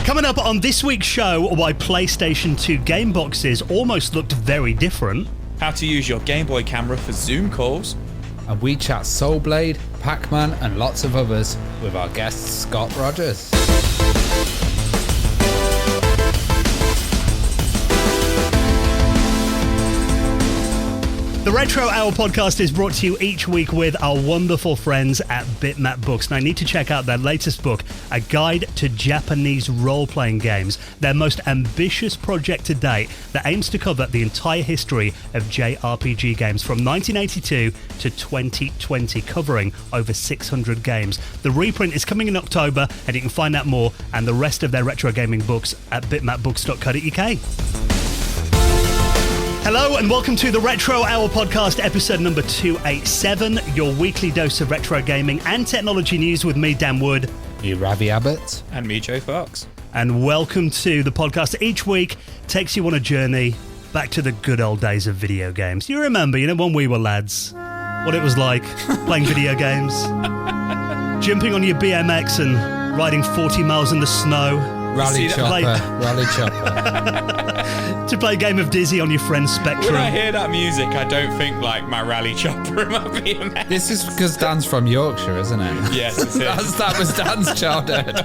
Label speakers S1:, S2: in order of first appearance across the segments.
S1: Coming up on this week's show, why PlayStation 2 game boxes almost looked very different.
S2: How to use your Game Boy camera for Zoom calls.
S3: And we chat Soul Blade, Pac-Man and lots of others with our guest Scott Rogers.
S1: The Retro Hour podcast is brought to you each week with our wonderful friends at Bitmap Books. And I need to check out their latest book, A Guide to Japanese Role-Playing Games, their most ambitious project to date that aims to cover the entire history of JRPG games from 1982 to 2020, covering over 600 games. The reprint is coming in October, and you can find out more and the rest of their retro gaming books at bitmapbooks.co.uk. Hello and welcome to the Retro Hour podcast, episode number 287, your weekly dose of retro gaming and technology news with me, Dan Wood.
S3: Me, Ravi Abbott.
S2: And me, Joe Fox.
S1: And welcome to the podcast that each week takes you on a journey back to the good old days of video games. You remember, when we were lads, what it was like playing video games, jumping on your BMX and riding 40 miles in the snow.
S3: Rally chopper.
S1: To play a game of Dizzy on your friend's Spectrum.
S2: When I hear that music, I don't think like my rally chopper and my BMX.
S3: This is because Dan's from Yorkshire, isn't it?
S2: Yes, it is.
S3: That was Dan's childhood.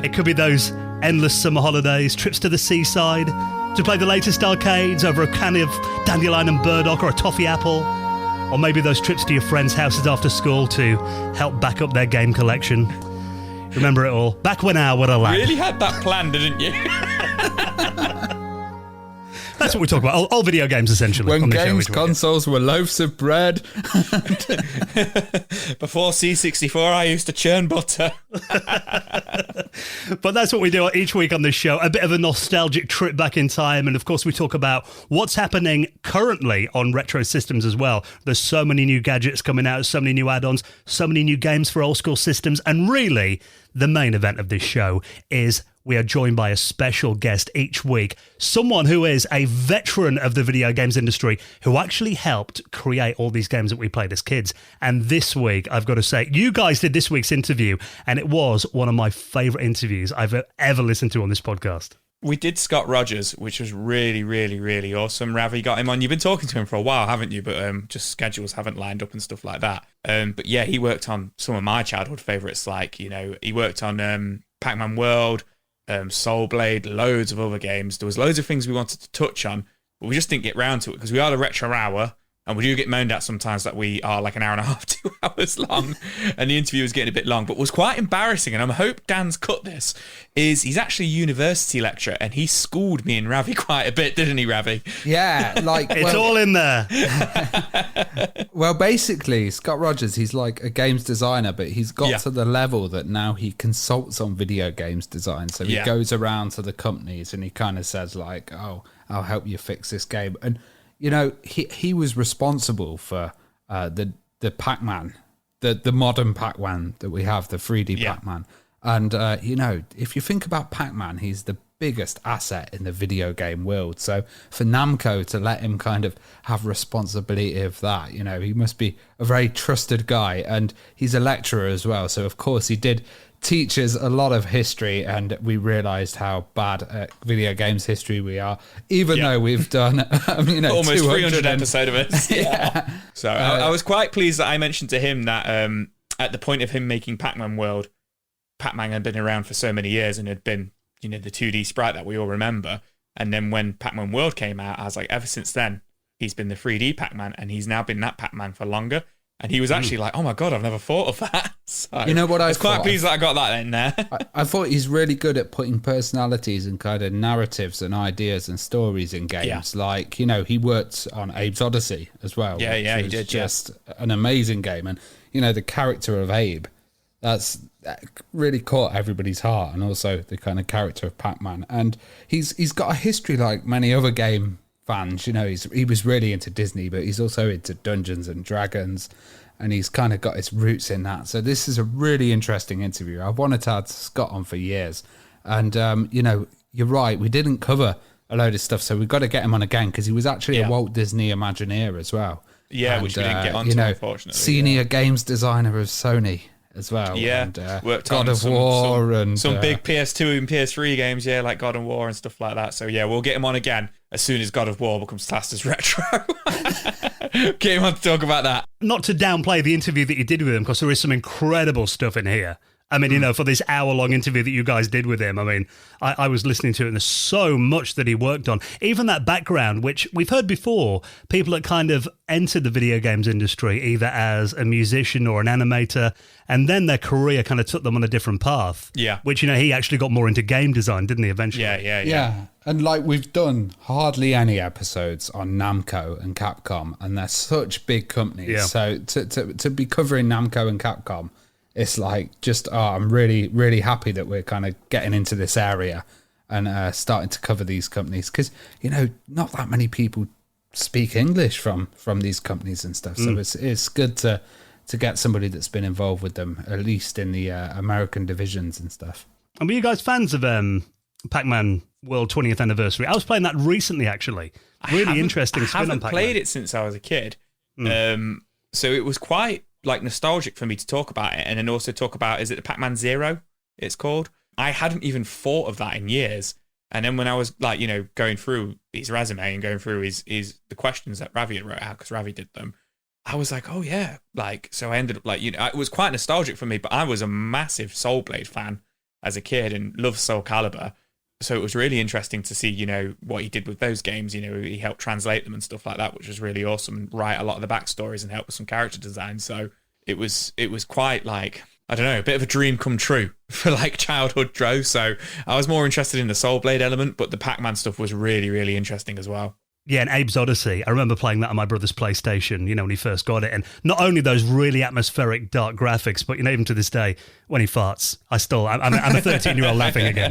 S1: It could be those endless summer holidays, trips to the seaside, to play the latest arcades over a can of dandelion and burdock or a toffee apple, or maybe those trips to your friends' houses after school to help back up their game collection. Remember it all. Back when I were a lad.
S2: Really had that plan, didn't you?
S1: That's what we talk about. All video games, essentially.
S3: When games consoles were loaves of bread.
S2: Before C64, I used to churn butter.
S1: But that's what we do each week on this show. A bit of a nostalgic trip back in time. And of course, we talk about what's happening currently on retro systems as well. There's so many new gadgets coming out, so many new add-ons, so many new games for old school systems. And really, the main event of this show is we are joined by a special guest each week, someone who is a veteran of the video games industry who actually helped create all these games that we played as kids. And this week, I've got to say, you guys did this week's interview, and it was one of my favourite interviews I've ever listened to on this podcast.
S2: We did Scott Rogers, which was really, really, really awesome. Ravi got him on. You've been talking to him for a while, haven't you? But just schedules haven't lined up and stuff like that. But yeah, he worked on some of my childhood favourites, like, he worked on Pac-Man World, Soul Blade, loads of other games. There was loads of things we wanted to touch on, but we just didn't get round to it because we are the Retro Hour, and we do get moaned at sometimes that we are like an hour and a half, 2 hours long, and the interview was getting a bit long, but was quite embarrassing, and I hope Dan's cut this, is he's actually a university lecturer, and he schooled me and Ravi quite a bit, didn't he, Ravi?
S3: Yeah,
S1: it's all in there.
S3: Well, basically, Scott Rogers, he's like a games designer, but he's got to the level that now he consults on video games design. So he goes around to the companies and he kind of says like, oh, I'll help you fix this game. And, he was responsible for the Pac-Man, the modern Pac-Man that we have, the 3D Pac-Man. And, if you think about Pac-Man, he's the biggest asset in the video game world. So for Namco to let him kind of have responsibility of that, he must be a very trusted guy. And he's a lecturer as well. So, of course, he did teach us a lot of history, and we realised how bad at video games history we are, even though we've done,
S2: almost 300 episodes of it. So I was quite pleased that I mentioned to him that at the point of him making Pac-Man World, Pac-Man had been around for so many years and had been, the 2D sprite that we all remember. And then when Pac-Man World came out, I was like, ever since then, he's been the 3D Pac-Man, and he's now been that Pac-Man for longer. And he was actually like, oh my God, I've never thought of that. So
S3: you know what I
S2: was quite pleased that I got that in there.
S3: I thought he's really good at putting personalities and kind of narratives and ideas and stories in games. Yeah. Like, he worked on Abe's Odyssey as well.
S2: Yeah, he did.
S3: Just an amazing game. And, the character of Abe, that really caught everybody's heart, and also the kind of character of Pac-Man. And he's got a history like many other game fans. He was really into Disney, but he's also into Dungeons and Dragons, and he's kind of got his roots in that. So this is a really interesting interview. I've wanted to have Scott on for years, and you're right, we didn't cover a load of stuff, so we've got to get him on again, because he was actually a Walt Disney Imagineer as well.
S2: Yeah, which we didn't get onto, unfortunately.
S3: Senior games designer of Sony. as well.
S2: Yeah,
S3: and,
S2: worked
S3: God
S2: on
S3: of War and
S2: some big PS2 and PS3 games, like God of War and stuff like that. So yeah, we'll get him on again as soon as God of War becomes classed as retro. Get him on to talk about that.
S1: Not to downplay the interview that you did with him, because there is some incredible stuff in here. I mean, for this hour-long interview that you guys did with him, I mean, I was listening to it, and there's so much that he worked on. Even that background, which we've heard before, people that kind of entered the video games industry either as a musician or an animator, and then their career kind of took them on a different path.
S2: Yeah.
S1: Which, he actually got more into game design, didn't he, eventually?
S2: Yeah.
S3: And we've done hardly any episodes on Namco and Capcom, and they're such big companies.
S1: Yeah.
S3: So to be covering Namco and Capcom, it's I'm really, really happy that we're kind of getting into this area and starting to cover these companies, because, not that many people speak English from these companies and stuff. So it's good to get somebody that's been involved with them, at least in the American divisions and stuff.
S1: And were you guys fans of Pac-Man World 20th Anniversary? I was playing that recently, actually. Really interesting spin on Pac-Man.
S2: I haven't played it since I was a kid. So it was quite nostalgic for me to talk about it, and then also talk about, is it the Pac-Man Zero it's called? I hadn't even thought of that in years. And then when I was going through his resume and going through his the questions that Ravi had wrote out, because Ravi did them, I was like, oh yeah. So I ended up it was quite nostalgic for me, but I was a massive Soul Blade fan as a kid and loved Soul Calibur. So it was really interesting to see, what he did with those games. He helped translate them and stuff like that, which was really awesome, and write a lot of the backstories and help with some character design. So it was quite I don't know, a bit of a dream come true for childhood Dro. So I was more interested in the Soul Blade element, but the Pac-Man stuff was really, really interesting as well.
S1: Yeah, and Abe's Odyssey. I remember playing that on my brother's PlayStation, when he first got it. And not only those really atmospheric, dark graphics, but, even to this day, when he farts, I'm a 13-year-old laughing again,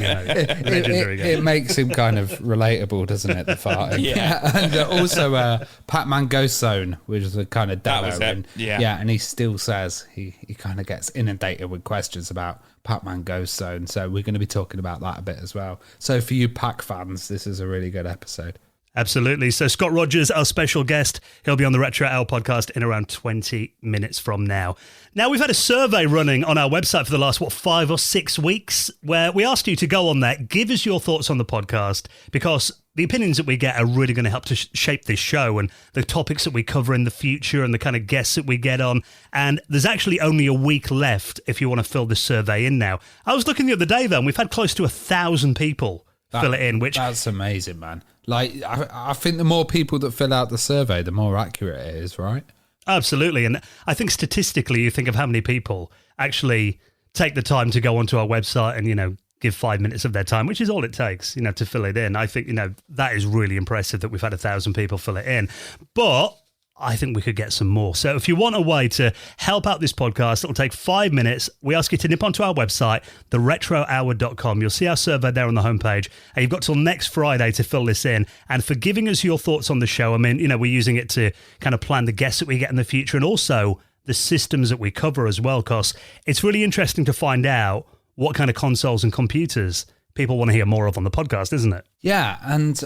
S1: Legendary game.
S3: It makes him kind of relatable, doesn't it, the farting?
S2: Yeah.
S3: And also Pac-Man Ghost Zone, which is a kind of demo.
S2: That was it.
S3: And,
S2: yeah,
S3: and he still says he kind of gets inundated with questions about Pac-Man Ghost Zone. So we're going to be talking about that a bit as well. So for you Pac fans, this is a really good episode.
S1: Absolutely. So Scott Rogers, our special guest, he'll be on the Retro Hour podcast in around 20 minutes from now. Now, we've had a survey running on our website for the last, 5 or 6 weeks, where we asked you to go on there, give us your thoughts on the podcast, because the opinions that we get are really going to help to shape this show and the topics that we cover in the future and the kind of guests that we get on. And there's actually only a week left if you want to fill this survey in now. I was looking the other day, though, and we've had close to 1,000 people fill it in, which...
S3: That's amazing, man. I think the more people that fill out the survey, the more accurate it is, right?
S1: Absolutely. And I think statistically, you think of how many people actually take the time to go onto our website and, give 5 minutes of their time, which is all it takes, to fill it in. I think, that is really impressive that we've had 1,000 people fill it in. But I think we could get some more. So if you want a way to help out this podcast, it'll take 5 minutes. We ask you to nip onto our website, theretrohour.com. You'll see our survey there on the homepage. And you've got till next Friday to fill this in. And for giving us your thoughts on the show, I mean, we're using it to kind of plan the guests that we get in the future and also the systems that we cover as well, because it's really interesting to find out what kind of consoles and computers people want to hear more of on the podcast, isn't it?
S3: Yeah, and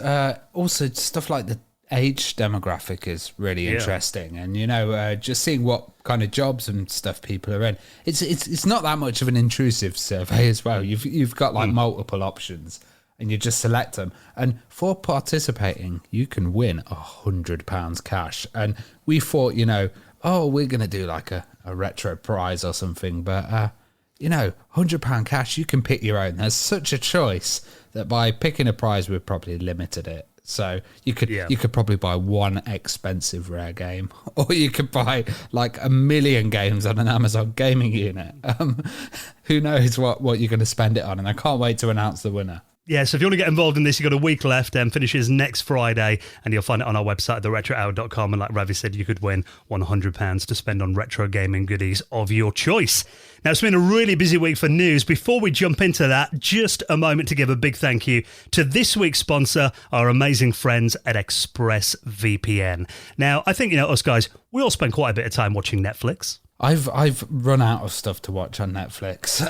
S3: also stuff like the age demographic is really interesting, and just seeing what kind of jobs and stuff people are in. It's not that much of an intrusive survey as well. You've got multiple options, and you just select them. And for participating, you can win £100 cash. And we thought, we're going to do a retro prize or something, but £100 cash, you can pick your own. There's such a choice that by picking a prize, we've probably limited it. So you could probably buy one expensive rare game, or you could buy 1 million games on an Amazon gaming unit. Who knows what you're going to spend it on? And I can't wait to announce the winner.
S1: Yeah, so if you want to get involved in this, you've got a week left and finishes next Friday, and you'll find it on our website, theretrohour.com. And like Ravi said, you could win £100 to spend on retro gaming goodies of your choice. Now, it's been a really busy week for news. Before we jump into that, just a moment to give a big thank you to this week's sponsor, our amazing friends at ExpressVPN. Now, I think, us guys, we all spend quite a bit of time watching Netflix.
S3: I've run out of stuff to watch on Netflix.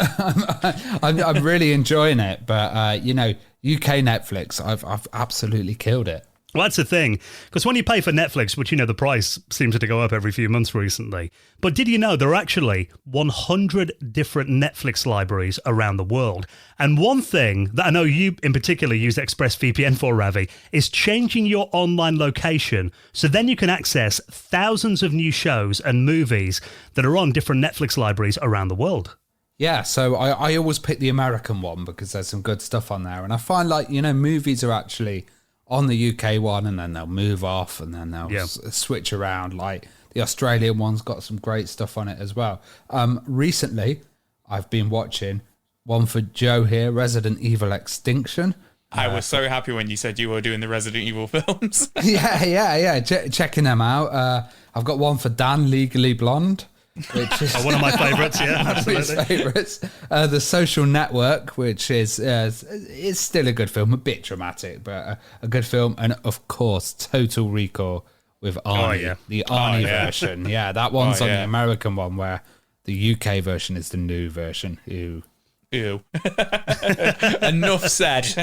S3: I'm really enjoying it, but UK Netflix, I've absolutely killed it.
S1: Well, that's the thing, because when you pay for Netflix, which, the price seems to go up every few months recently, but did you know there are actually 100 different Netflix libraries around the world? And one thing that I know you in particular use ExpressVPN for, Ravi, is changing your online location so then you can access thousands of new shows and movies that are on different Netflix libraries around the world.
S3: Yeah, so I always pick the American one because there's some good stuff on there. And I find movies are actually on the UK one, and then they'll move off, and then they'll switch around. Like the Australian one's got some great stuff on it as well. Recently, I've been watching one for Joe here, Resident Evil Extinction.
S2: I was so happy when you said you were doing the Resident Evil films.
S3: yeah. Checking them out. I've got one for Dan, Legally Blonde, which is
S1: one of my favourites. Yeah, absolutely.
S3: Favourites. The Social Network, which is it's still a good film, a bit dramatic, but a good film. And of course, Total Recall with Arnie, the Arnie version. Yeah, that one's on the American one, where the UK version is the new version. Ew.
S2: Enough said.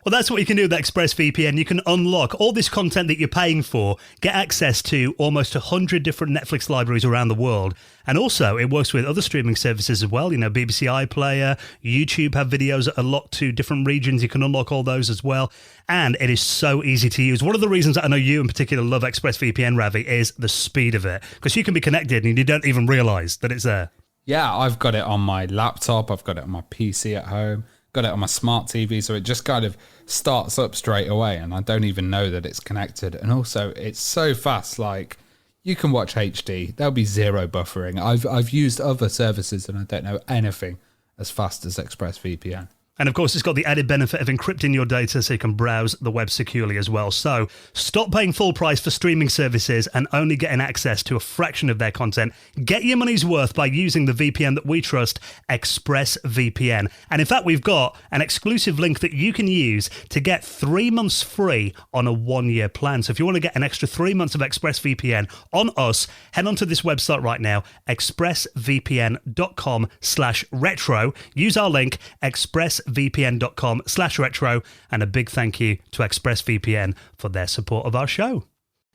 S1: Well, that's what you can do with ExpressVPN. You can unlock all this content that you're paying for, get access to almost 100 different Netflix libraries around the world. And also, it works with other streaming services as well. BBC iPlayer, YouTube have videos that are locked to different regions. You can unlock all those as well. And it is so easy to use. One of the reasons that I know you in particular love ExpressVPN, Ravi, is the speed of it. Because you can be connected and you don't even realise that it's there.
S3: Yeah, I've got it on my laptop. I've got it on my PC at home. Got it on my smart TV. So it just kind of starts up straight away. And I don't even know that it's connected. And also, it's so fast. Like, you can watch HD. There'll be zero buffering. I've used other services and I don't know anything as fast as ExpressVPN.
S1: And of course, it's got the added benefit of encrypting your data so you can browse the web securely as well. So stop paying full price for streaming services and only getting access to a fraction of their content. Get your money's worth by using the VPN that we trust, ExpressVPN. And in fact, we've got an exclusive link that you can use to get 3 months free on a 1-year plan. So if you want to get an extra 3 months of ExpressVPN on us, head onto this website right now, expressvpn.com/retro. Use our link, expressvpn.com/retro, and a big thank you to ExpressVPN for their support of our show.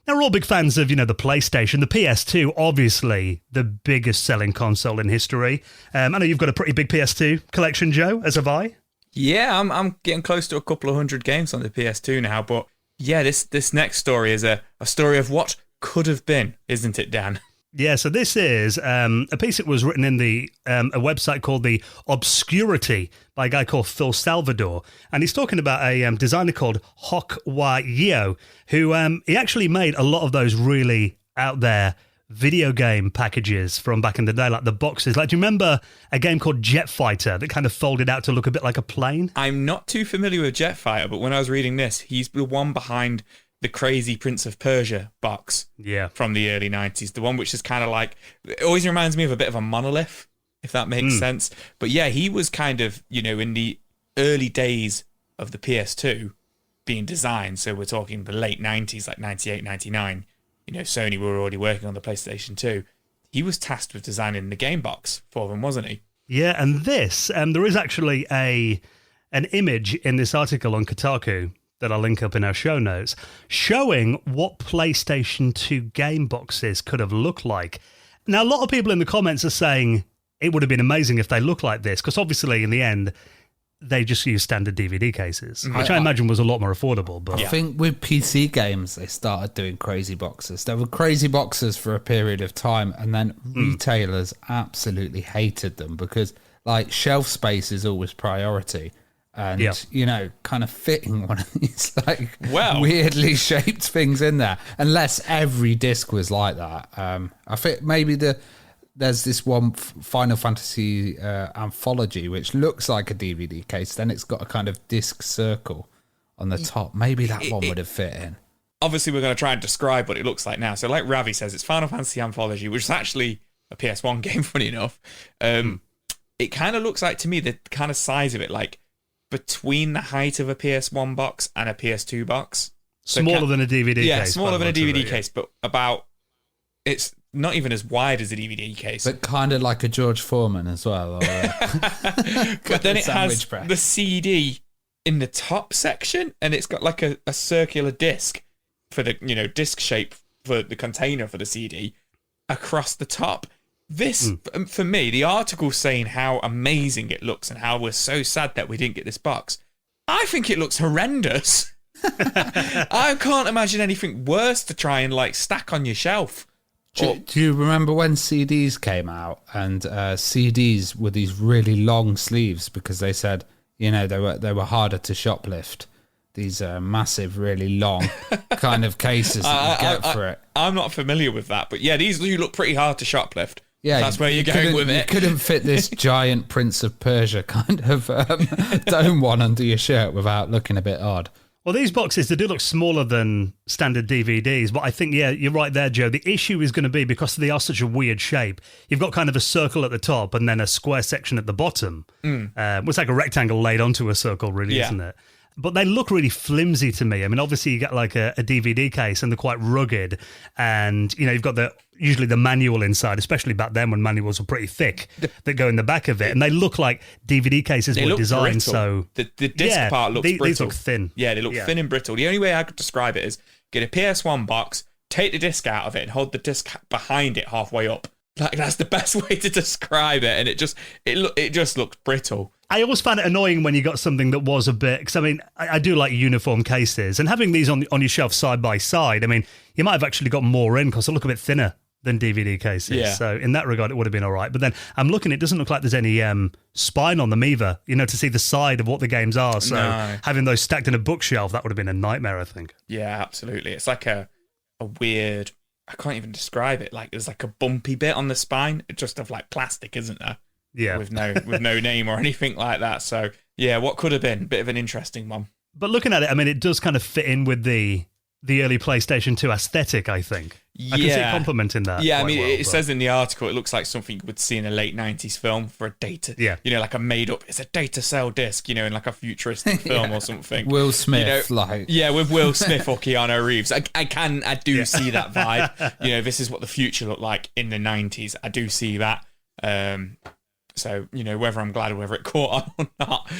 S1: Now, we're all big fans of, the PlayStation, the PS2, obviously the biggest selling console in history. I know you've got a pretty big PS2 collection, Joe, as have I.
S2: Yeah, I'm getting close to a couple of 100 games on the PS2 now, but yeah, this next story is a story of what could have been, isn't it, Dan?
S1: Yeah, so this is a piece that was written in a website called The Obscurity by a guy called Phil Salvador. And he's talking about a designer called Hok Wa Yeo, who he actually made a lot of those really out there video game packages from back in the day, like the boxes. Like, do you remember a game called Jet Fighter that kind of folded out to look a bit like a plane?
S2: I'm not too familiar with Jet Fighter, but when I was reading this, he's the one behind the crazy Prince of Persia box from the early 90s. The one which is kind of like, it always reminds me of a bit of a monolith, if that makes sense. But yeah, he was kind of, in the early days of the PS2 being designed. So we're talking the late 90s, like 98, 99. Sony were already working on the PlayStation 2. He was tasked with designing the game box for them, wasn't he?
S1: Yeah, and this, there is actually an image in this article on Kotaku that I'll link up in our show notes, showing what PlayStation 2 game boxes could have looked like. Now, a lot of people in the comments are saying it would have been amazing if they looked like this, because obviously, in the end, they just use standard DVD cases, which I imagine was a lot more affordable. But
S3: I think with PC games, they started doing crazy boxes. There were crazy boxes for a period of time, and then retailers absolutely hated them because, like, shelf space is always priority. And, kind of fitting one of these, weirdly shaped things in there. Unless every disc was like that. I think maybe there's this one Final Fantasy anthology, which looks like a DVD case. Then it's got a kind of disc circle on the top. Maybe that one would have fit in.
S2: Obviously, we're going to try and describe what it looks like now. So like Ravi says, it's Final Fantasy Anthology, which is actually a PS1 game, funny enough. It kind of looks like, to me, the kind of size of it, like, between the height of a PS1 box and a PS2 box.
S1: Smaller than a DVD case.
S2: Yeah, smaller than a DVD case, but it's not even as wide as a DVD case.
S3: But kind of like a George Foreman as well.
S2: But then it has the CD in the top section, and it's got like a circular disc for the, disc shape for the container for the CD across the top. This, for me, the article saying how amazing it looks and how we're so sad that we didn't get this box, I think it looks horrendous. I can't imagine anything worse to try and like stack on your shelf.
S3: Do you remember when CDs came out, and CDs were these really long sleeves because they said, they were harder to shoplift. These massive, really long kind of cases that you get for it. I'm
S2: not familiar with that, but yeah, these do look pretty hard to shoplift.
S3: Yeah,
S2: that's where you're going with it.
S3: You couldn't fit this giant Prince of Persia kind of dome one under your shirt without looking a bit odd.
S1: Well, these boxes, they do look smaller than standard DVDs, but I think, yeah, you're right there, Joe. The issue is going to be, because they are such a weird shape, you've got kind of a circle at the top and then a square section at the bottom. It's like a rectangle laid onto a circle, really, isn't it? But they look really flimsy to me. I mean, obviously you get like a DVD case and they're quite rugged, and you've got usually the manual inside, especially back then when manuals were pretty thick, that go in the back of it, and they look like DVD cases were designed.
S2: Brittle.
S1: So
S2: the disc part looks brittle.
S1: These look thin.
S2: Yeah, they look thin and brittle. The only way I could describe it is get a PS1 box, take the disc out of it, and hold the disc behind it halfway up. Like, that's the best way to describe it, and it just looked brittle.
S1: I always found it annoying when you got something that was a bit, because I mean, I do like uniform cases, and having these on your shelf side by side, I mean, you might have actually got more in because they look a bit thinner than DVD cases.
S2: Yeah.
S1: So in that regard, it would have been all right. But then I'm looking, it doesn't look like there's any spine on them either, to see the side of what the games are. So having those stacked in a bookshelf, that would have been a nightmare, I think.
S2: Yeah, absolutely. It's like a weird, I can't even describe it. Like, there's like a bumpy bit on the spine, just of like plastic, isn't there?
S1: Yeah.
S2: With no name or anything like that. So yeah, what could have been? Bit of an interesting one.
S1: But looking at it, I mean, it does kind of fit in with the early PlayStation 2 aesthetic, I think.
S2: Yeah.
S1: I can see it complementing that.
S2: Yeah, I mean, it says in the article, it looks like something you would see in a late 90s film for a data.
S1: Yeah.
S2: Like a made up, it's a data cell disc, in like a futuristic film or something.
S3: Will Smith,
S2: Yeah, with Will Smith or Keanu Reeves. I do see that vibe. This is what the future looked like in the 90s. I do see that. So, whether I'm glad or whether it caught on or not,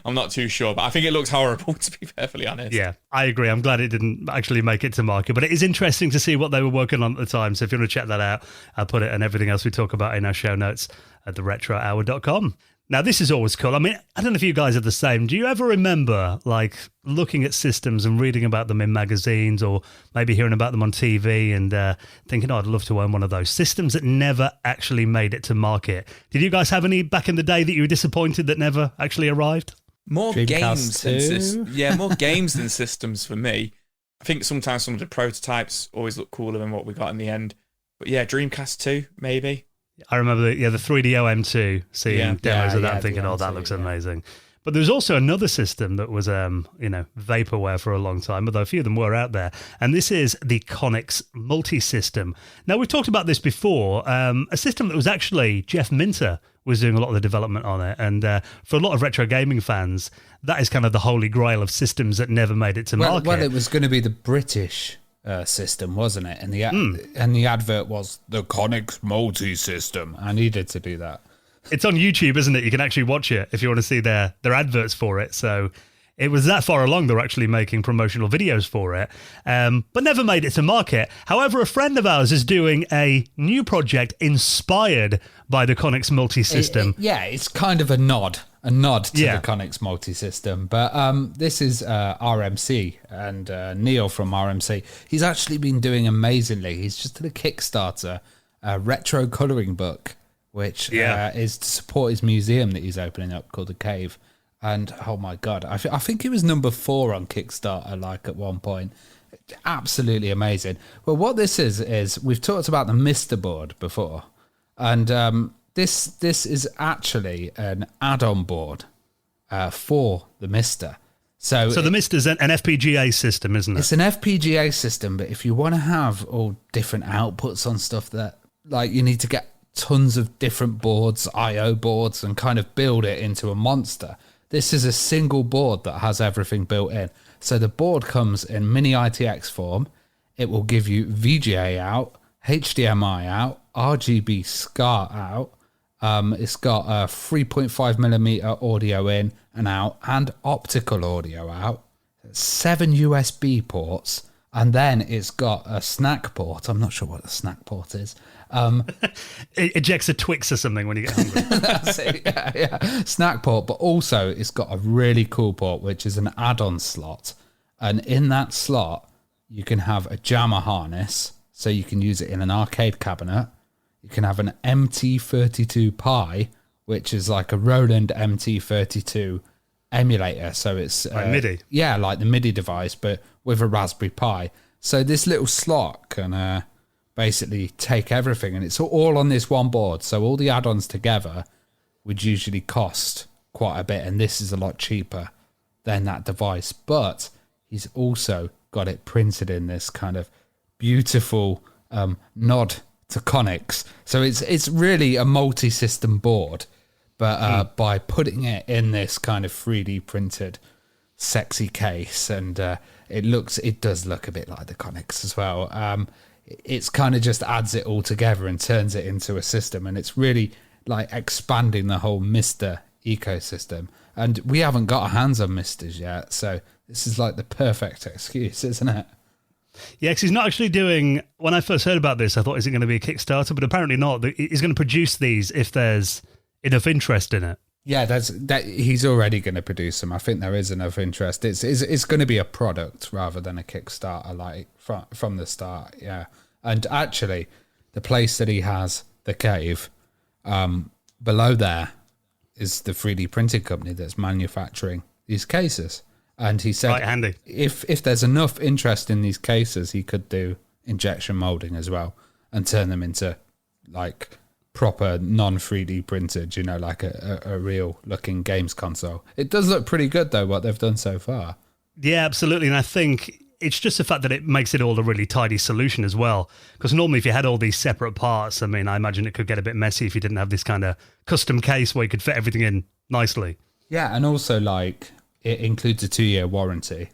S2: I'm not too sure. But I think it looks horrible, to be perfectly honest.
S1: Yeah, I agree. I'm glad it didn't actually make it to market. But it is interesting to see what they were working on at the time. So if you want to check that out, I'll put it and everything else we talk about in our show notes at theretrohour.com. Now, this is always cool. I mean, I don't know if you guys are the same. Do you ever remember, like, looking at systems and reading about them in magazines, or maybe hearing about them on TV and thinking, I'd love to own one of those systems that never actually made it to market? Did you guys have any back in the day that you were disappointed that never actually arrived?
S2: More games than more games than systems for me. I think sometimes some of the prototypes always look cooler than what we got in the end. But yeah, Dreamcast 2, maybe.
S1: I remember the 3D OM2, seeing demos of that and thinking, that looks amazing. But there was also another system that was, vaporware for a long time, although a few of them were out there. And this is the Conix Multi-System. Now, we've talked about this before, a system that was actually, Jeff Minter was doing a lot of the development on it. And for a lot of retro gaming fans, that is kind of the holy grail of systems that never made it to market.
S3: Well, it was going to be the British system, wasn't it? And the advert was the Conix Multi-System. I needed to do that.
S1: It's on YouTube, isn't it? You can actually watch it if you want to see their adverts for it. So it was that far along they were actually making promotional videos for it, but never made it to market. However, a friend of ours is doing a new project inspired by the Conix Multi-System.
S3: It's kind of a nod to the Conix Multi-System. But this is RMC, and Neil from RMC. He's actually been doing amazingly. He's just did a Kickstarter, a retro colouring book, which is to support his museum that he's opening up called The Cave. And, oh my God, I think it was number 4 on Kickstarter, like, at one point. Absolutely amazing. Well, what this is we've talked about the Mister board before. And this is actually an add-on board for the Mister. So
S1: the Mister's an FPGA system, isn't it?
S3: It's an FPGA system, but if you want to have all different outputs on stuff that, like, you need to get tons of different boards, I/O boards, and kind of build it into a monster. This is a single board that has everything built in. So the board comes in mini ITX form. It will give you VGA out, HDMI out, RGB SCART out, It's got a 3.5 millimeter audio in and out and optical audio out, 7 USB ports, and then it's got a snack port. I'm not sure what a snack port is.
S1: It ejects a Twix or something when you get hungry.
S3: That's it, yeah. Snack port, but also it's got a really cool port, which is an add-on slot. And in that slot, you can have a jammer harness, so you can use it in an arcade cabinet. You can have an MT32 Pi, which is like a Roland MT32 emulator. So it's
S1: like MIDI.
S3: Yeah, like the MIDI device, but with a Raspberry Pi. So this little slot can basically take everything, and it's all on this one board. So all the add-ons together would usually cost quite a bit, and this is a lot cheaper than that device. But he's also got it printed in this kind of beautiful nod to Conics. So it's really a multi-system board, but by putting it in this kind of 3D printed sexy case, and it does look a bit like the Conics as well. It's kind of just adds it all together and turns it into a system, and it's really like expanding the whole Mister ecosystem. And we haven't got our hands on Misters yet, so this is like the perfect excuse, isn't it?
S1: Yeah, because he's not actually doing... When I first heard about this, I thought, is it going to be a Kickstarter? But apparently not. He's going to produce these if there's enough interest in it.
S3: Yeah, he's already going to produce them. I think there is enough interest. It's going to be a product rather than a Kickstarter, like from the start. Yeah, and actually, the place that he has the cave, below there is the 3D printing company that's manufacturing these cases. And he said,
S1: right, handy.
S3: If there's enough interest in these cases, he could do injection molding as well and turn them into like proper non-3D printed, like a real looking games console. It does look pretty good though, what they've done so far.
S1: Yeah, absolutely. And I think it's just the fact that it makes it all a really tidy solution as well. Because normally if you had all these separate parts, I mean, I imagine it could get a bit messy if you didn't have this kind of custom case where you could fit everything in nicely.
S3: Yeah, and also like it includes a 2-year warranty.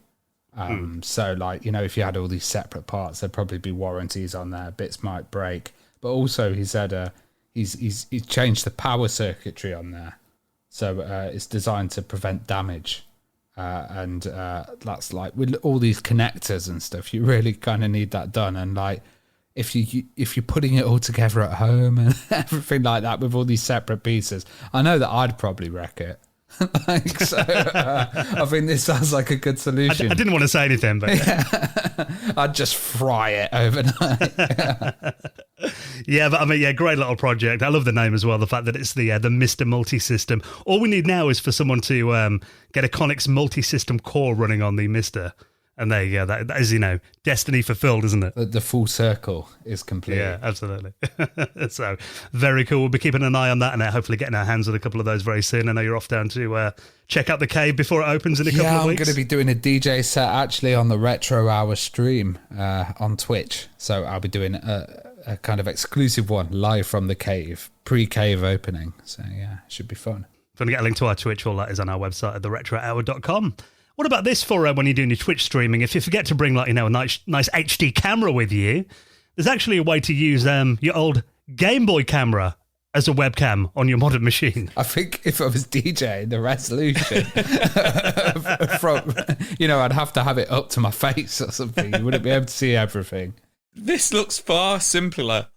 S3: So like, if you had all these separate parts, there'd probably be warranties on there. Bits might break. But also he said he's changed the power circuitry on there. So it's designed to prevent damage. And that's like with all these connectors and stuff, you really kind of need that done. And like if you're putting it all together at home and everything like that with all these separate pieces, I know that I'd probably wreck it. I think this sounds like a good solution.
S1: I didn't want to say anything, but
S3: I'd just fry it overnight.
S1: Yeah, but I mean, great little project. I love the name as well. The fact that it's the Mr. Multi-System. All we need now is for someone to get a Conics multi-system core running on the Mr. And there you go. That is, destiny fulfilled, isn't it?
S3: The full circle is complete.
S1: Yeah, absolutely. So, very cool. We'll be keeping an eye on that and hopefully getting our hands on a couple of those very soon. I know you're off down to check out the cave before it opens in a couple of weeks.
S3: I'm going to be doing a DJ set actually on the Retro Hour stream on Twitch. So I'll be doing a kind of exclusive one live from the cave, pre-cave opening. So yeah, it should be fun.
S1: If you want to get a link to our Twitch, all that is on our website at theretrohour.com. What about this for when you're doing your Twitch streaming? If you forget to bring a nice HD camera with you, there's actually a way to use your old Game Boy camera as a webcam on your modern machine.
S3: I think if I was DJing, the resolution I'd have to have it up to my face or something. You wouldn't be able to see everything.
S2: This looks far simpler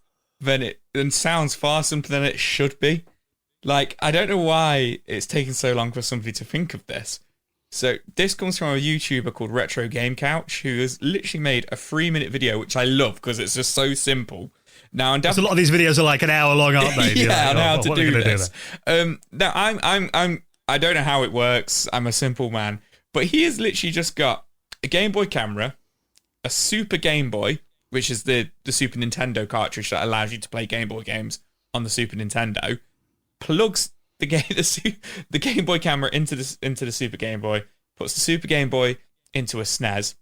S2: and sounds far simpler than it should be. Like, I don't know why it's taken so long for somebody to think of this. So this comes from a YouTuber called Retro Game Couch, who has literally made a 3-minute video, which I love because it's just so simple. Now, a lot
S1: of these videos are like an hour long, aren't they?
S2: Yeah, I know how to do this. Now, I don't know how it works. I'm a simple man, but he has literally just got a Game Boy camera, a Super Game Boy, which is the Super Nintendo cartridge that allows you to play Game Boy games on the Super Nintendo, plugs the Game Boy camera into the Super Game Boy, puts the Super Game Boy into a SNES,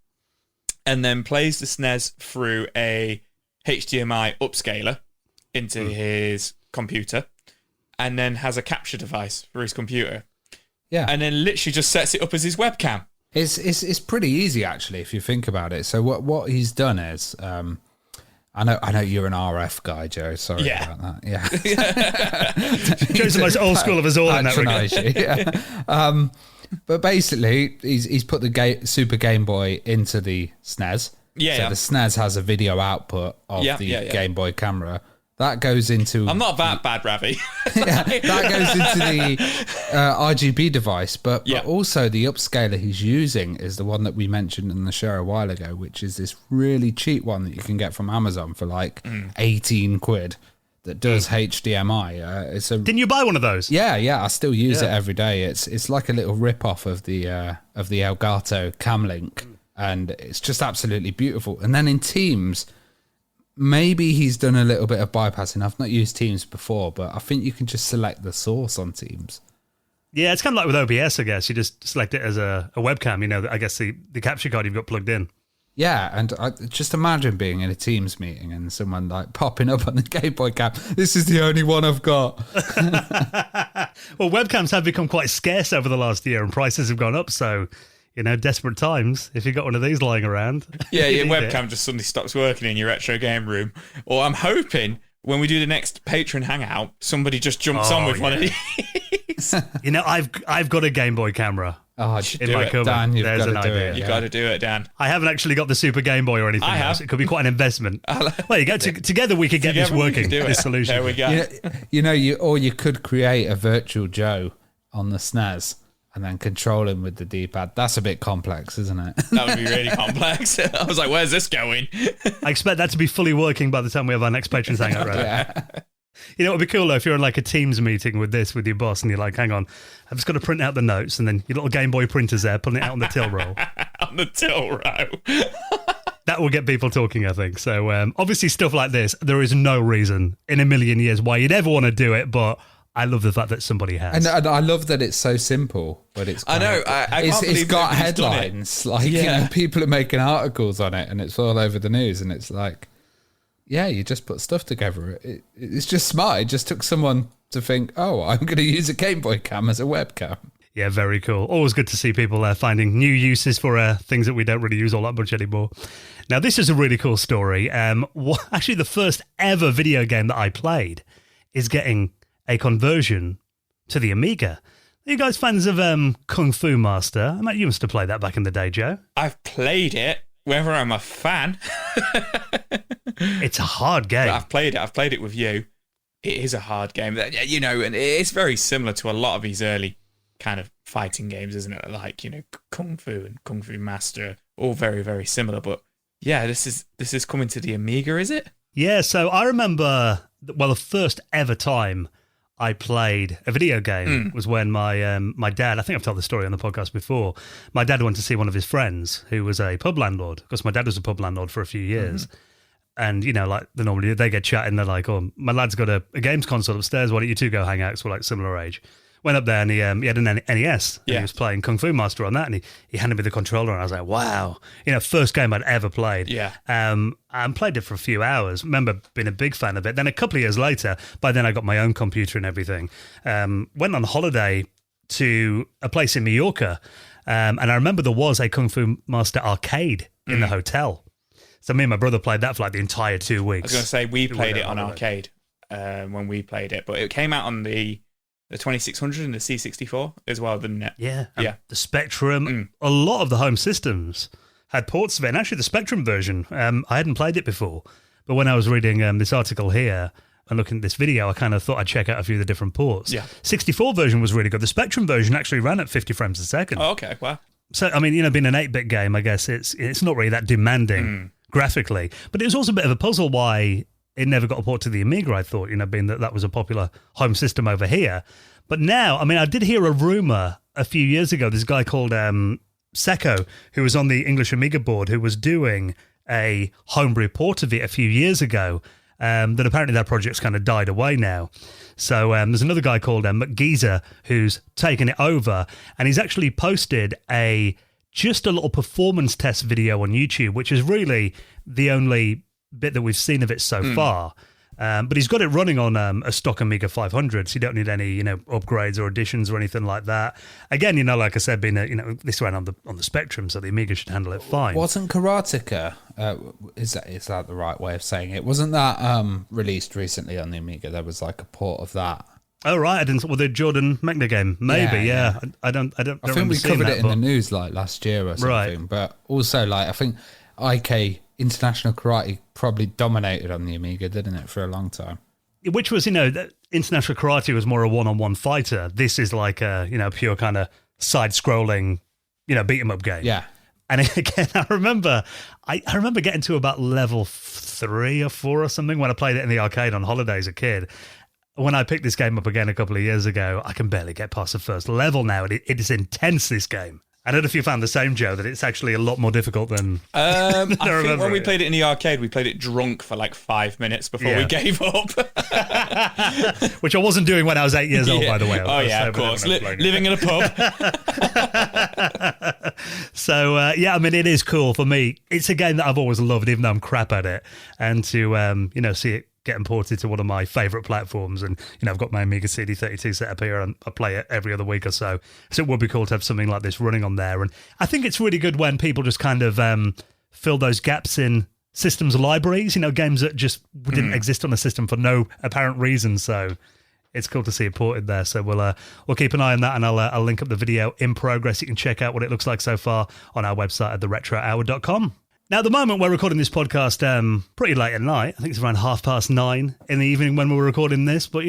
S2: and then plays the SNES through a HDMI upscaler into his computer, and then has a capture device for his computer.
S3: Yeah.
S2: And then literally just sets it up as his webcam.
S3: It's pretty easy, actually, if you think about it. So what he's done is, I know you're an RF guy, Joe. Sorry about that. Yeah.
S1: Joe's the most old school of us all in that regard.
S3: Yeah. But basically, he's put the Super Game Boy into the SNES.
S2: Yeah.
S3: So the SNES has a video output of the Game Boy camera. That goes into...
S2: I'm not that bad, Ravi.
S3: That goes into the RGB device, but also the upscaler he's using is the one that we mentioned in the show a while ago, which is this really cheap one that you can get from Amazon for like 18 quid that does HDMI.
S1: Didn't you buy one of those?
S3: Yeah, I still use it every day. It's like a little rip-off of the Elgato Camlink, and it's just absolutely beautiful. And then in Teams... Maybe he's done a little bit of bypassing. I've not used Teams before, but I think you can just select the source on Teams.
S1: Yeah, it's kind of like with OBS, I guess. You just select it as a webcam, I guess the capture card you've got plugged in.
S3: Yeah, and I just imagine being in a Teams meeting and someone like popping up on the Game Boy cam. This is the only one I've got.
S1: Well, webcams have become quite scarce over the last year and prices have gone up, so... desperate times, if you've got one of these lying around.
S2: Yeah, your webcam just suddenly stops working in your retro game room. Or I'm hoping when we do the next Patreon hangout, somebody just jumps on with one of these.
S1: I've got a Game Boy camera.
S3: Oh,
S1: in my cupboard.
S3: Dan, you've
S1: There's
S3: got
S1: an
S3: to do
S1: idea.
S3: it.
S2: You've got to do it, Dan.
S1: I haven't actually got the Super Game Boy or anything else. It could be quite an investment. Well, you go together we could get this working, this solution.
S2: There we go.
S3: You could create a virtual Joe on the SNES and then control him with the D-pad. That's a bit complex, isn't it?
S2: That would be really complex. I was like, where's this going?
S1: I expect that to be fully working by the time we have our next Patrons Hangout, right?
S3: Yeah.
S1: It would be cool though if you're in like a Teams meeting with your boss and you're like, hang on, I've just got to print out the notes, and then your little Game Boy printer's there, putting it out on the till roll.
S2: On the till row.
S1: That will get people talking, I think. So obviously stuff like this, there is no reason in a million years why you'd ever want to do it, but I love the fact that somebody has.
S3: And I love that it's so simple, but it's...
S2: I know.
S3: It's got headlines. Like, people are making articles on it, and it's all over the news, and it's like, yeah, you just put stuff together. It's just smart. It just took someone to think, oh, I'm going to use a Game Boy cam as a webcam.
S1: Yeah, very cool. Always good to see people finding new uses for things that we don't really use all that much anymore. Now, this is a really cool story. Actually, the first ever video game that I played is getting a conversion to the Amiga. Are you guys fans of Kung Fu Master? I mean, you must have played that back in the day, Joe.
S2: I've played it. Whether I'm a fan...
S1: It's a hard game.
S2: But I've played it with you. It is a hard game. And it's very similar to a lot of these early kind of fighting games, isn't it? Like, Kung Fu and Kung Fu Master, all very, very similar. But yeah, this is coming to the Amiga, is it?
S1: Yeah, so I remember, the first ever time I played a video game was when my dad, I think I've told the story on the podcast before, my dad went to see one of his friends who was a pub landlord, because my dad was a pub landlord for a few years. And, like they get chatting, they're like, oh, my lad's got a games console upstairs, why don't you two go hang out? Because we're like similar age. Went up there and he had an NES and he was playing Kung Fu Master on that, and he handed me the controller and I was like, wow, first game I'd ever played.
S2: Yeah.
S1: And played it for a few hours. Remember being a big fan of it. Then a couple of years later, by then I got my own computer and everything. Went on holiday to a place in Mallorca, and I remember there was a Kung Fu Master arcade in the hotel. So me and my brother played that for like the entire 2 weeks.
S2: I was going to say, we played it on arcade when we played it, but it came out on the 2600 and the C64 as well, didn't it?
S1: Yeah. The Spectrum. A lot of the home systems had ports of it. And actually the Spectrum version, I hadn't played it before. But when I was reading this article here and looking at this video, I kind of thought I'd check out a few of the different ports.
S2: Yeah.
S1: 64 version was really good. The Spectrum version actually ran at 50 frames a second.
S2: Oh, okay. Wow.
S1: So, I mean, being an 8-bit game, I guess it's not really that demanding graphically. But it was also a bit of a puzzle why it never got a port to the Amiga, I thought, being that was a popular home system over here. But now, I mean, I did hear a rumor a few years ago, this guy called Secco, who was on the English Amiga board, who was doing a homebrew port of it a few years ago, that apparently that project's kind of died away now. So there's another guy called McGeezer who's taken it over, and he's actually posted just a little performance test video on YouTube, which is really the only bit that we've seen of it so far. But he's got it running on a stock Amiga 500, so you don't need any, upgrades or additions or anything like that. Again, like I said, being this ran on the Spectrum, so the Amiga should handle it fine.
S3: Wasn't Karateka, is that the right way of saying it? Wasn't that released recently on the Amiga? There was like a port of that.
S1: Oh right, I didn't. Well, the Jordan Mechner game, maybe. Yeah. I
S3: think we covered it in the news like last year or something.
S1: Right.
S3: But also, like, I think IK International Karate probably dominated on the Amiga, didn't it, for a long time?
S1: Which was, International Karate was more a one-on-one fighter. This is like a, pure kind of side-scrolling, beat 'em up game.
S3: Yeah.
S1: And again, I remember getting to about level 3 or 4 or something when I played it in the arcade on holiday as a kid. When I picked this game up again a couple of years ago, I can barely get past the first level now. It is intense, this game. I don't know if you found the same, Joe, that it's actually a lot more difficult than
S2: I think when we played it in the arcade, we played it drunk for like 5 minutes before we gave up.
S1: Which I wasn't doing when I was 8 years old, by the way.
S2: Of course. Living in a pub.
S1: So, it is cool for me. It's a game that I've always loved, even though I'm crap at it. And to, see it get imported to one of my favourite platforms, and I've got my Amiga CD32 set up here and I play it every other week or so it would be cool to have something like this running on there. And I think it's really good when people just kind of fill those gaps in systems libraries, games that just didn't exist on the system for no apparent reason. So it's cool to see it ported there. So we'll keep an eye on that, and I'll link up the video in progress. You can check out what it looks like so far on our website at theretrohour.com. Now, at the moment, we're recording this podcast pretty late at night. I think it's around 9:30 in the evening when we're recording this. But,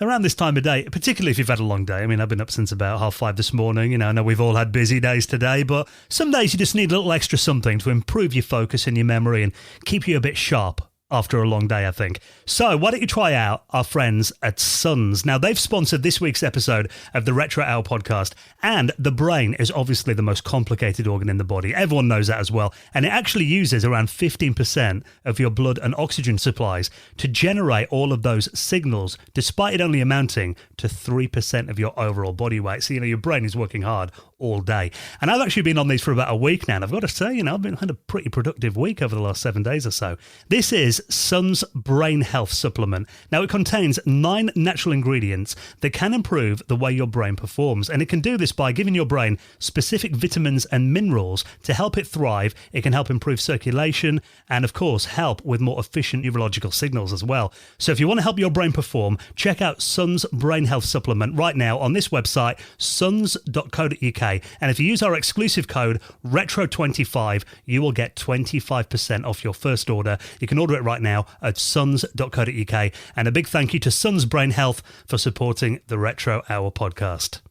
S1: around this time of day, particularly if you've had a long day. I mean, I've been up since about 5:30 this morning. I know we've all had busy days today, but some days you just need a little extra something to improve your focus and your memory and keep you a bit sharp after a long day, I think. So why don't you try out our friends at Suns? Now, they've sponsored this week's episode of the Retro Hour podcast, and the brain is obviously the most complicated organ in the body. Everyone knows that as well. And it actually uses around 15% of your blood and oxygen supplies to generate all of those signals, despite it only amounting to 3% of your overall body weight. So, your brain is working hard all day. And I've actually been on these for about a week now, and I've got to say, I've had a pretty productive week over the last 7 days or so. This is Sun's Brain Health Supplement. Now, it contains 9 natural ingredients that can improve the way your brain performs, and it can do this by giving your brain specific vitamins and minerals to help it thrive. It can help improve circulation and, of course, help with more efficient neurological signals as well. So if you want to help your brain perform, check out Sun's Brain Health Supplement right now on this website, suns.co.uk. And if you use our exclusive code RETRO25, you will get 25% off your first order. You can order it right now at suns.co.uk. And a big thank you to Suns Brain Health for supporting the Retro Hour podcast.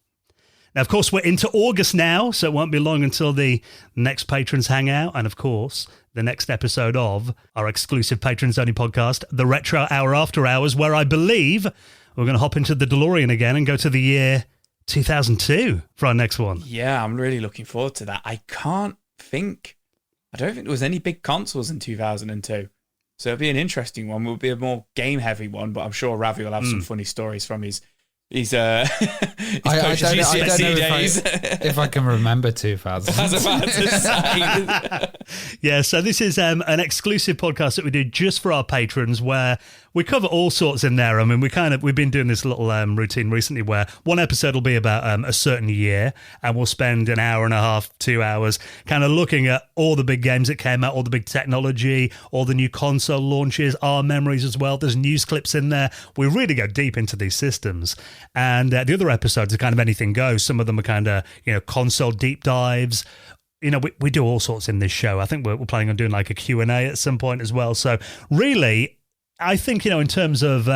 S1: Now, of course, we're into August now, so it won't be long until the next Patrons Hangout, and of course, the next episode of our exclusive patrons-only podcast, the Retro Hour After Hours, where I believe we're going to hop into the DeLorean again and go to the year 2002 for our next one.
S2: Yeah, I'm really looking forward to that. I don't think there was any big consoles in 2002. So it'll be an interesting one. It'll be a more game-heavy one, but I'm sure Ravi will have some funny stories from his I don't know
S3: if I can remember 2000.
S2: I was about to say.
S1: Yeah, so this is an exclusive podcast that we do just for our patrons, where we cover all sorts in there. I mean, we've been doing this little routine recently where one episode will be about a certain year, and we'll spend an hour and a half, 2 hours, kind of looking at all the big games that came out, all the big technology, all the new console launches, our memories as well. There's news clips in there. We really go deep into these systems. And the other episodes are kind of anything goes. Some of them are kind of, console deep dives. We do all sorts in this show. I think we're planning on doing like a Q&A at some point as well. So really, I think, in terms of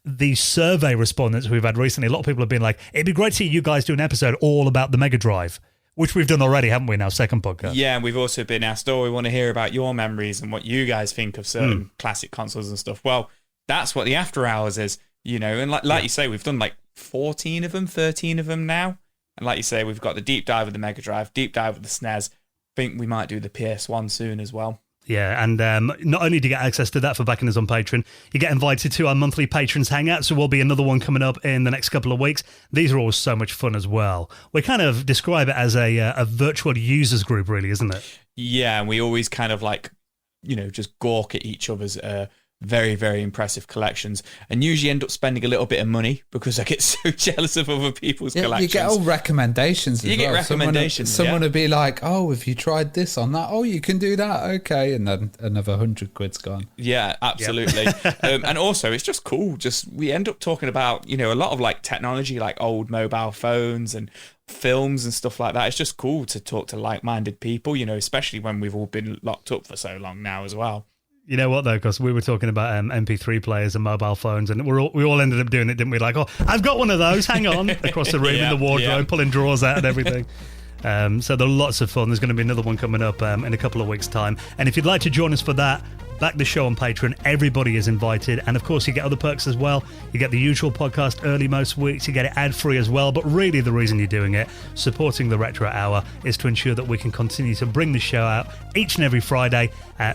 S1: the survey respondents we've had recently, a lot of people have been like, it'd be great to see you guys do an episode all about the Mega Drive, which we've done already, haven't we, in our second podcast?
S2: Yeah, and we've also been asked, we want to hear about your memories and what you guys think of certain classic consoles and stuff. Well, that's what the After Hours is, and like you say, we've done like 14 of them, 13 of them now. And like you say, we've got the deep dive of the Mega Drive, deep dive of the SNES. I think we might do the PS1 soon as well.
S1: Yeah, and not only do you get access to that for backing us on Patreon, you get invited to our monthly Patrons Hangout, so we'll be another one coming up in the next couple of weeks. These are always so much fun as well. We kind of describe it as a virtual users group, really, isn't it?
S2: Yeah, and we always kind of just gawk at each other's very, very impressive collections, and usually end up spending a little bit of money because I get so jealous of other people's collections.
S3: You get all recommendations as well.
S2: Get recommendations.
S3: Someone will be like, oh, have you tried this on that? Oh, you can do that. Okay. And then another 100 quid's gone.
S2: Yeah, absolutely. Yep. And also, it's just cool. We end up talking about, a lot of like technology, like old mobile phones and films and stuff like that. It's just cool to talk to like-minded people, especially when we've all been locked up for so long now as well.
S1: You know what, though? Because we were talking about MP3 players and mobile phones, and we all ended up doing it, didn't we? Like, oh, I've got one of those. Hang on. Across the room in the wardrobe, pulling drawers out and everything. So they're lots of fun. There's going to be another one coming up in a couple of weeks' time. And if you'd like to join us for that, back the show on Patreon. Everybody is invited. And, of course, you get other perks as well. You get the usual podcast early most weeks. You get it ad-free as well. But really the reason you're doing it, supporting the Retro Hour, is to ensure that we can continue to bring the show out each and every Friday,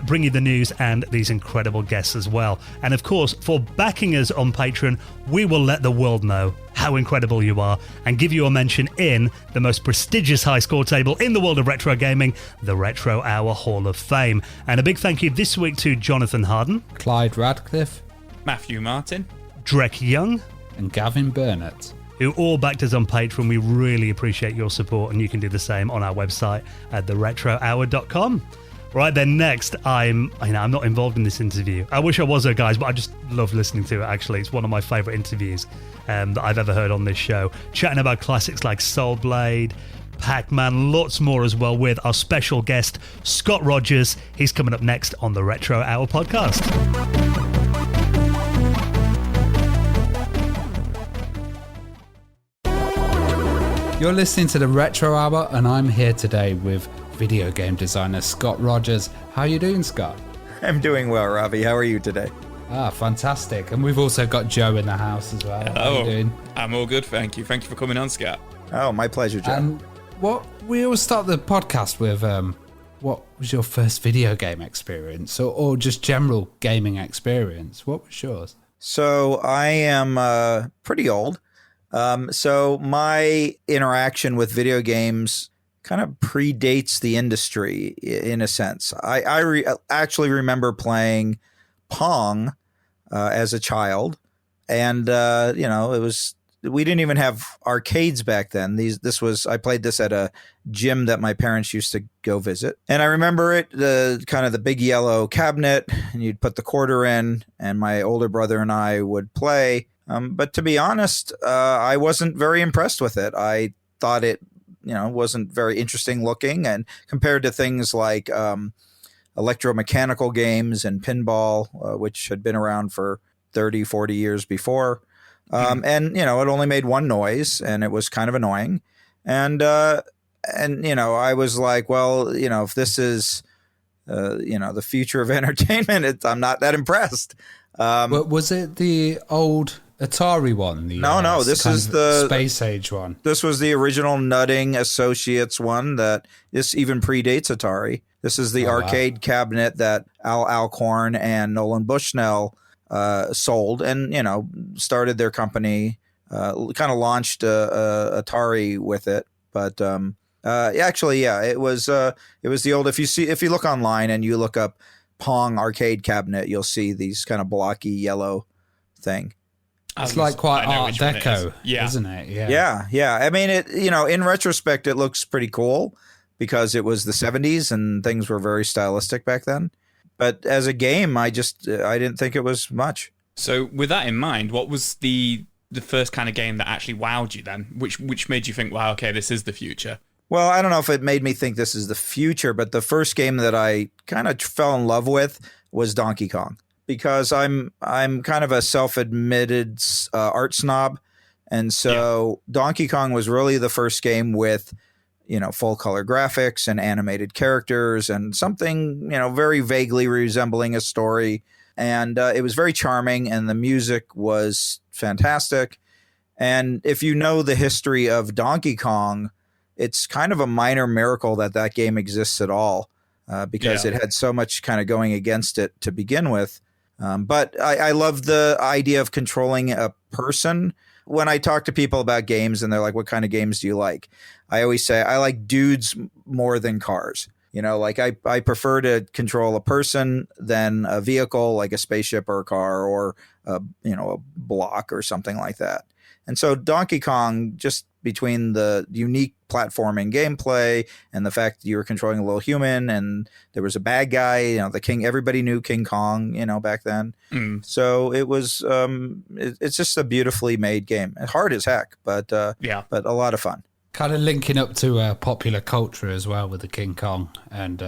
S1: bring you the news and these incredible guests as well. And, of course, for backing us on Patreon, we will let the world know how incredible you are and give you a mention in the most prestigious high score table in the world of retro gaming, the Retro Hour Hall of Fame. And a big thank you this week to Jonathan Harden,
S3: Clyde Radcliffe,
S2: Matthew Martin,
S1: Drek Young,
S3: and Gavin Burnett,
S1: who all backed us on Patreon. We really appreciate your support, and you can do the same on our website at theretrohour.com. Right then, next, I'm not involved in this interview. I wish I was there, guys, but I just love listening to it, actually. It's one of my favourite interviews that I've ever heard on this show. Chatting about classics like Soul Blade, Pac-Man, lots more as well, with our special guest, Scott Rogers. He's coming up next on the Retro Hour podcast.
S3: You're listening to the Retro Hour, and I'm here today with video game designer Scott Rogers. How are you doing, Scott?
S4: I'm doing well, Ravi. How are you today?
S3: Fantastic. And we've also got Joe in the house as well.
S2: Hello.
S3: How are you doing?
S2: I'm all good, thank you. Thank you for coming on, Scott.
S4: Oh, my pleasure, Joe.
S3: And what we always start the podcast with, what was your first video game experience, or just general gaming experience? What was yours?
S4: So I am pretty old. So my interaction with video games kind of predates the industry in a sense. I actually remember playing Pong as a child, and we didn't even have arcades back then. I played this at a gym that my parents used to go visit, and I remember it, the big yellow cabinet, and you'd put the quarter in, and my older brother and I would play. But to be honest, I wasn't very impressed with it. I thought it wasn't very interesting looking, and compared to things like electromechanical games and pinball, which had been around for 30, 40 years before. And, it only made one noise, and it was kind of annoying. And I was like, well, if this is, the future of entertainment, I'm not that impressed.
S3: But was it the old Atari one?
S4: No, this is the
S3: Space Age one.
S4: This was the original Nutting Associates one this even predates Atari. This is the arcade cabinet that Al Alcorn and Nolan Bushnell sold, and started their company. Kind of launched Atari with it, but it was the old. If you look online and you look up Pong arcade cabinet, you'll see these kind of blocky yellow thing.
S3: It's like quite Art Deco, isn't it?
S4: Yeah. I mean, it. In retrospect, it looks pretty cool because it was the 70s and things were very stylistic back then. But as a game, I didn't think it was much.
S2: So with that in mind, what was the first kind of game that actually wowed you then? Which made you think, wow, okay, this is the future?
S4: Well, I don't know if it made me think this is the future, but the first game that I kind of fell in love with was Donkey Kong, because I'm kind of a self-admitted art snob, and so Donkey Kong was really the first game with full color graphics and animated characters and something very vaguely resembling a story, and it was very charming, and the music was fantastic. And if you know the history of Donkey Kong, it's kind of a minor miracle that game exists at all, because it had so much kind of going against it to begin with. But I love the idea of controlling a person. When I talk to people about games and they're like, what kind of games do you like? I always say I like dudes more than cars. Like I prefer to control a person than a vehicle, like a spaceship or a car or a block or something like that. And so Donkey Kong, just between the unique platforming gameplay and the fact that you were controlling a little human and there was a bad guy, the king, everybody knew King Kong, back then. So it was, it's just a beautifully made game. Hard as heck, but a lot of fun.
S3: Kind of linking up to popular culture as well with the King Kong, and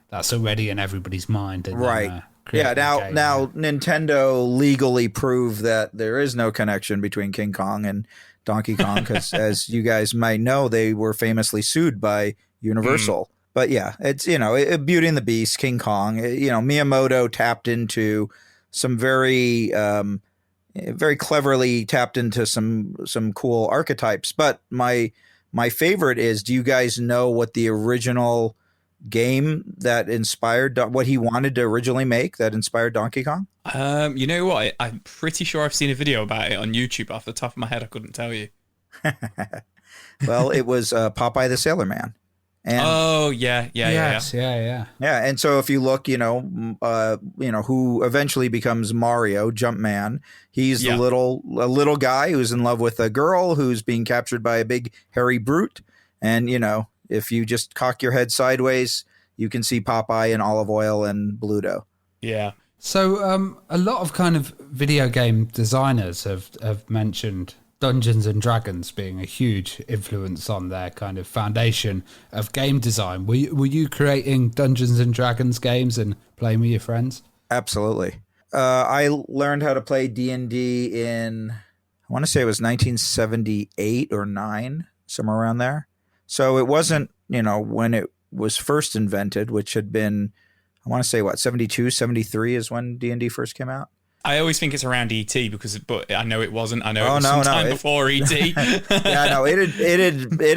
S3: that's already in everybody's mind. And
S4: right. Now Nintendo legally proved that there is no connection between King Kong and Donkey Kong because, as you guys might know, they were famously sued by Universal. But yeah, it's Beauty and the Beast, King Kong. Miyamoto tapped into some very cleverly tapped into some cool archetypes. But my favorite is, do you guys know what the original game that inspired what he wanted to originally make that inspired Donkey Kong?
S2: You know what? I'm pretty sure I've seen a video about it on YouTube. Off the top of my head, I couldn't tell you.
S4: Well, it was Popeye the Sailor Man. And,
S3: yeah.
S4: And so if you look, who eventually becomes Mario, Jumpman, he's a little guy who's in love with a girl who's being captured by a big hairy brute. And, if you just cock your head sideways, you can see Popeye in olive oil and Bluto.
S2: Yeah.
S3: So a lot of kind of video game designers have mentioned Dungeons and Dragons being a huge influence on their kind of foundation of game design. Were you creating Dungeons and Dragons games and playing with your friends?
S4: Absolutely. I learned how to play D&D in, I want to say it was 1978 or 9, somewhere around there. So it wasn't, when it was first invented, which had been, I want to say 72, 73 is when D&D first came out.
S2: I always think it's around ET but I know it wasn't. I know it was sometime before ET.
S4: It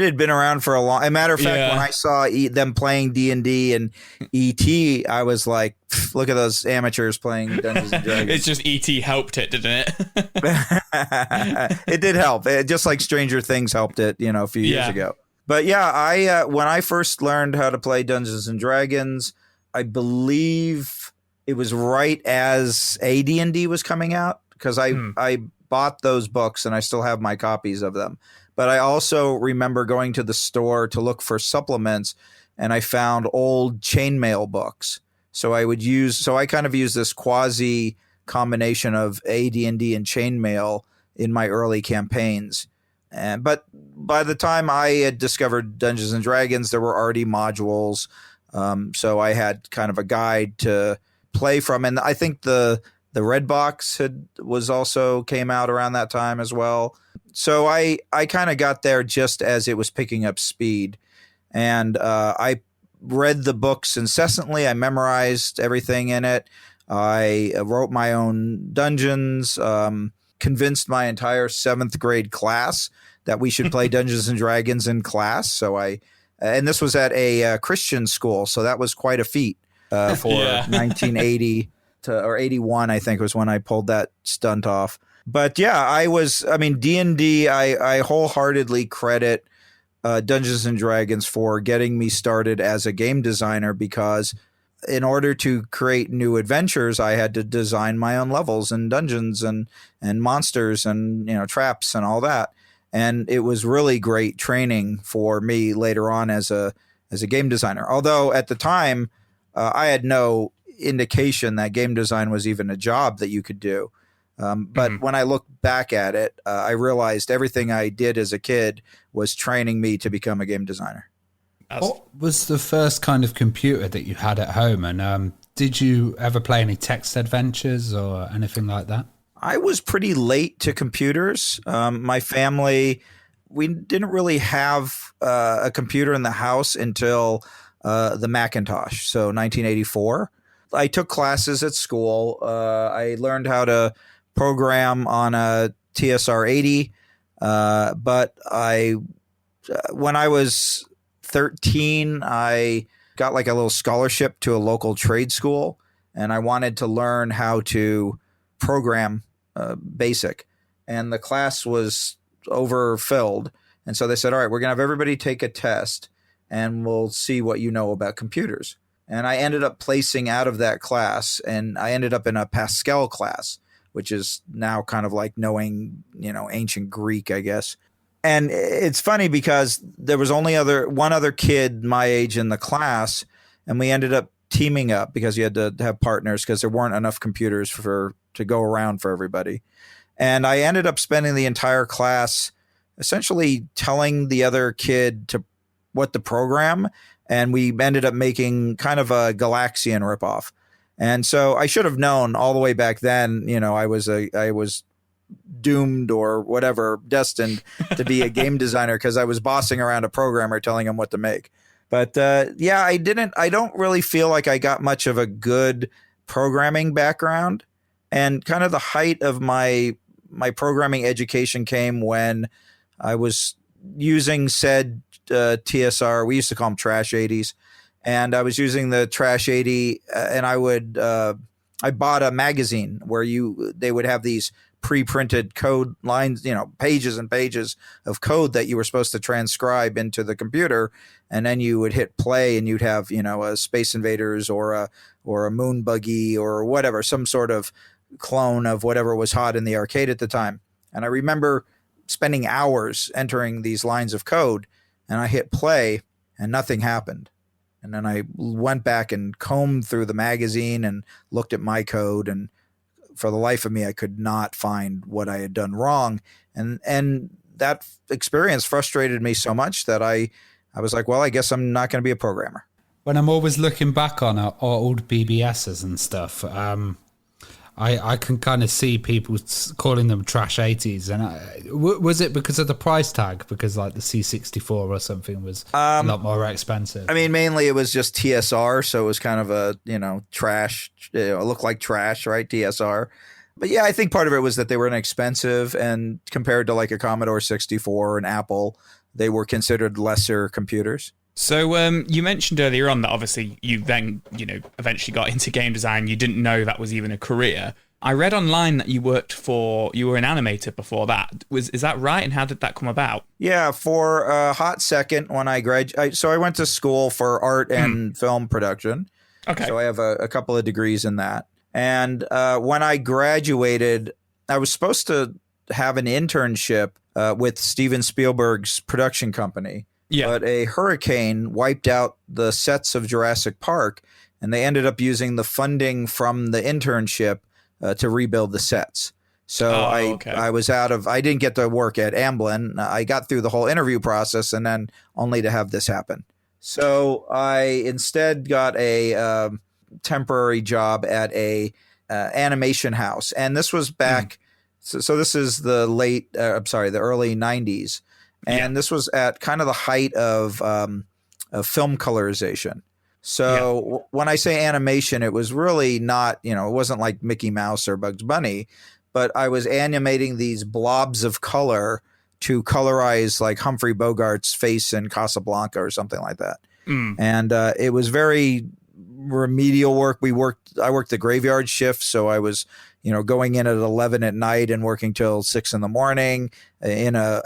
S4: had been around for a long. As a matter of fact, when I saw them playing D&D and ET, I was like, look at those amateurs playing Dungeons and Dragons.
S2: It's just ET helped it, didn't it?
S4: It did help. Just like Stranger Things helped it, a few years ago. But yeah, when I first learned how to play Dungeons and Dragons, I believe it was right as AD&D was coming out, because I bought those books and I still have my copies of them. But I also remember going to the store to look for supplements, and I found old chainmail books. So I kind of used this quasi combination of AD&D and chainmail in my early campaigns. But by the time I had discovered Dungeons and Dragons, there were already modules. So I had kind of a guide to play from, and I think the Red Box came out around that time as well. So I kind of got there just as it was picking up speed, and I read the books incessantly. I memorized everything in it. I wrote my own dungeons, convinced my entire 7th grade class that we should play Dungeons and Dragons in class. So and this was at a Christian school, so that was quite a feat. For 1980 or 81, I think was when I pulled that stunt off. But yeah, D&D, I wholeheartedly credit Dungeons and Dragons for getting me started as a game designer, because in order to create new adventures, I had to design my own levels and dungeons and monsters and traps and all that. And it was really great training for me later on as a game designer. Although at the time, I had no indication that game design was even a job that you could do. But when I look back at it, I realized everything I did as a kid was training me to become a game designer.
S3: What was the first kind of computer that you had at home? And did you ever play any text adventures or anything like that?
S4: I was pretty late to computers. My family, we didn't really have a computer in the house until the Macintosh, so 1984. I took classes at school. I learned how to program on a TSR-80, but when I was 13, I got like a little scholarship to a local trade school, and I wanted to learn how to program BASIC, and the class was overfilled, and so they said, all right, we're gonna have everybody take a test, and we'll see what you know about computers. And I ended up placing out of that class, and I ended up in a Pascal class, which is now kind of like knowing, ancient Greek, I guess. And it's funny because there was only one other kid my age in the class, and we ended up teaming up because you had to have partners because there weren't enough computers to go around for everybody. And I ended up spending the entire class essentially telling the other kid what to program, and we ended up making kind of a Galaxian ripoff. And so I should have known all the way back then, I was doomed or whatever, destined to be a game designer because I was bossing around a programmer telling him what to make. But I don't really feel like I got much of a good programming background. And kind of the height of my programming education came when I was using said TSR. We used to call them Trash 80s. And I was using the Trash 80, and I bought a magazine where they would have these pre-printed code lines, pages and pages of code that you were supposed to transcribe into the computer, and then you would hit play, and you'd have a Space Invaders or a Moon Buggy or whatever, some sort of clone of whatever was hot in the arcade at the time. And I remember spending hours entering these lines of code, and I hit play, and nothing happened. And then I went back and combed through the magazine and looked at my code, and for the life of me, I could not find what I had done wrong. And that experience frustrated me so much that I was like, well, I guess I'm not going to be a programmer.
S3: When I'm always looking back on our old BBSs and stuff, I can kind of see people calling them Trash 80s. And was it because of the price tag? Because like the C64 or something was a lot more expensive? I
S4: mean, mainly it was just TSR. So it was kind of a, trash, it looked like trash, right? TSR. But yeah, I think part of it was that they were inexpensive, and compared to like a Commodore 64 or an Apple, they were considered lesser computers.
S2: So you mentioned earlier on that obviously you then, eventually got into game design. You didn't know that was even a career. I read online that you were an animator before that. Is that right? And how did that come about?
S4: Yeah, for a hot second when I graduated. So I went to school for art and film production. Okay. So I have a couple of degrees in that. And when I graduated, I was supposed to have an internship with Steven Spielberg's production company. Yeah. But a hurricane wiped out the sets of Jurassic Park, and they ended up using the funding from the internship to rebuild the sets. So I was I didn't get to work at Amblin. I got through the whole interview process, and then only to have this happen. So I instead got a temporary job at a animation house. And this was back, so this is the early 90s. And this was at kind of the height of film colorization. So when I say animation, it was really not, it wasn't like Mickey Mouse or Bugs Bunny, but I was animating these blobs of color to colorize like Humphrey Bogart's face in Casablanca or something like that. And it was very remedial work. I worked the graveyard shift, so I was going in at 11 at night and working till 6 in the morning in a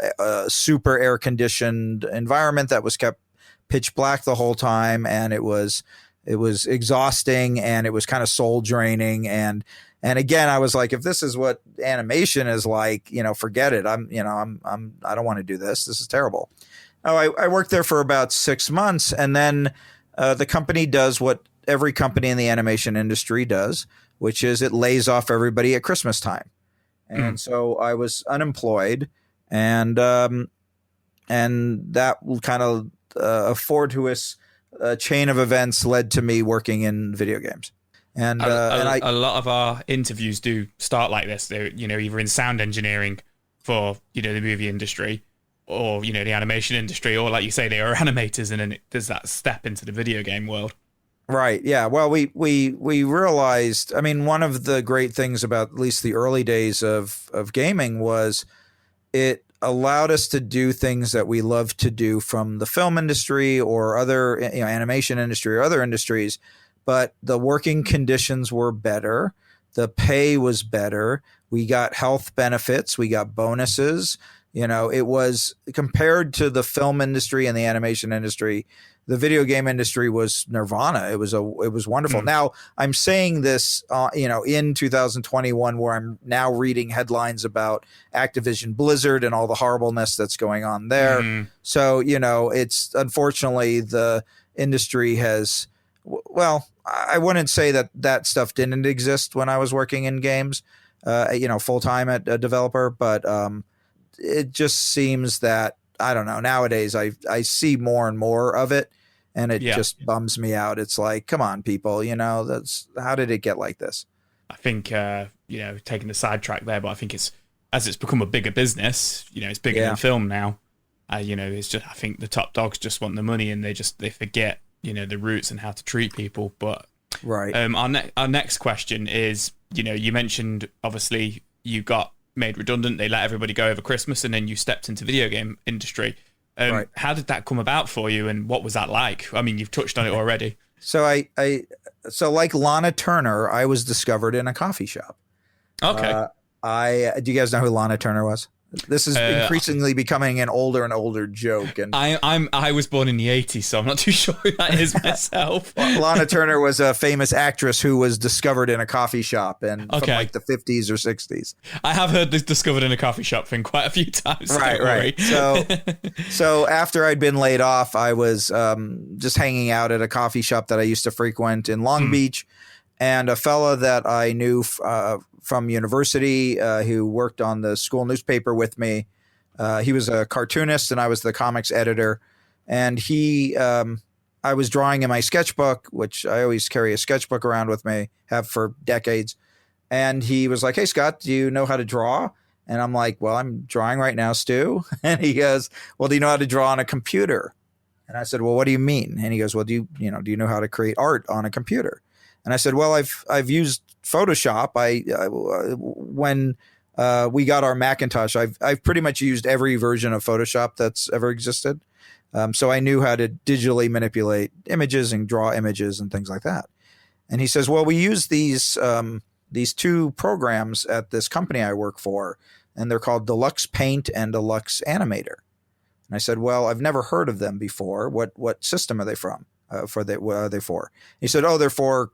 S4: super air conditioned environment that was kept pitch black the whole time. And it was exhausting, and it was kind of soul draining. And again, I was like, if this is what animation is like, forget it. I don't want to do this. This is terrible. Oh, I worked there for about 6 months, and then the company does what every company in the animation industry does, which is it lays off everybody at Christmas time. And so I was unemployed, and that kind of a fortuitous chain of events led to me working in video games. And a
S2: lot of our interviews do start like this. They're, either in sound engineering for, the movie industry, or, the animation industry, or like you say, they are animators, and then there's that step into the video game world.
S4: Right. Yeah. Well, we realized, one of the great things about at least the early days of gaming was it allowed us to do things that we love to do from the film industry or other, animation industry or other industries, but the working conditions were better. The pay was better. We got health benefits. We got bonuses. It was compared to the film industry and the animation industry, the video game industry was nirvana. It was wonderful. Now I'm saying this, in 2021, where I'm now reading headlines about Activision Blizzard and all the horribleness that's going on there. So, it's unfortunately the industry has, well, I wouldn't say that stuff didn't exist when I was working in games, full time at a developer, but it just seems that, I don't know, nowadays I see more and more of it, and it just bums me out. It's like, come on, people, how did it get like this?
S2: I think, taking a sidetrack there, but I think as it's become a bigger business, it's bigger than film now. It's just, I think the top dogs just want the money, and they forget, the roots and how to treat people. But
S4: right.
S2: Our next question is, you mentioned, obviously, you got made redundant. They let everybody go over Christmas, and then you stepped into video game industry.
S4: Right.
S2: How did that come about for you, and what was that like? I mean, you've touched on it already.
S4: So so like Lana Turner, I was discovered in a coffee shop.
S2: Okay.
S4: Do you guys know who Lana Turner was? This is increasingly becoming an older and older joke. And
S2: I was born in the 80s, so I'm not too sure who that is myself.
S4: Lana Turner was a famous actress who was discovered in a coffee shop from like the 50s or 60s.
S2: I have heard this discovered in a coffee shop thing quite a few times.
S4: Right. So after I'd been laid off, I was just hanging out at a coffee shop that I used to frequent in Long Beach, and a fella that I knew from university who worked on the school newspaper with me. He was a cartoonist and I was the comics editor. And I was drawing in my sketchbook, which I always carry a sketchbook around with me, have for decades. And he was like, "Hey, Scott, do you know how to draw?" And I'm like, "Well, I'm drawing right now, Stu." And he goes, "Well, do you know how to draw on a computer?" And I said, "Well, what do you mean?" And he goes, "Well, do you know how to create art on a computer?" And I said, "Well, I've used Photoshop. When we got our Macintosh, I've pretty much used every version of Photoshop that's ever existed. So I knew how to digitally manipulate images and draw images and things like that." And he says, "Well, we use these two programs at this company I work for, and they're called Deluxe Paint and Deluxe Animator." And I said, "Well, I've never heard of them before. What system are they from? What are they for?" He said, "Oh, they're for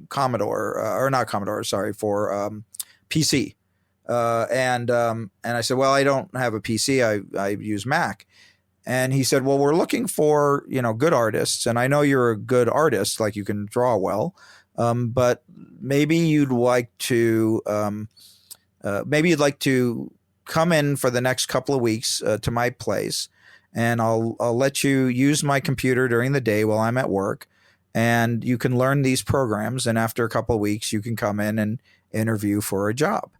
S4: Commodore, or not Commodore, sorry, for PC." And I said, "Well, I don't have a PC. I use Mac." And he said, "Well, we're looking for, good artists. And I know you're a good artist, like you can draw well. But maybe you'd like to come in for the next couple of weeks to my place. And I'll let you use my computer during the day while I'm at work, and you can learn these programs. And after a couple of weeks, you can come in and interview for a job."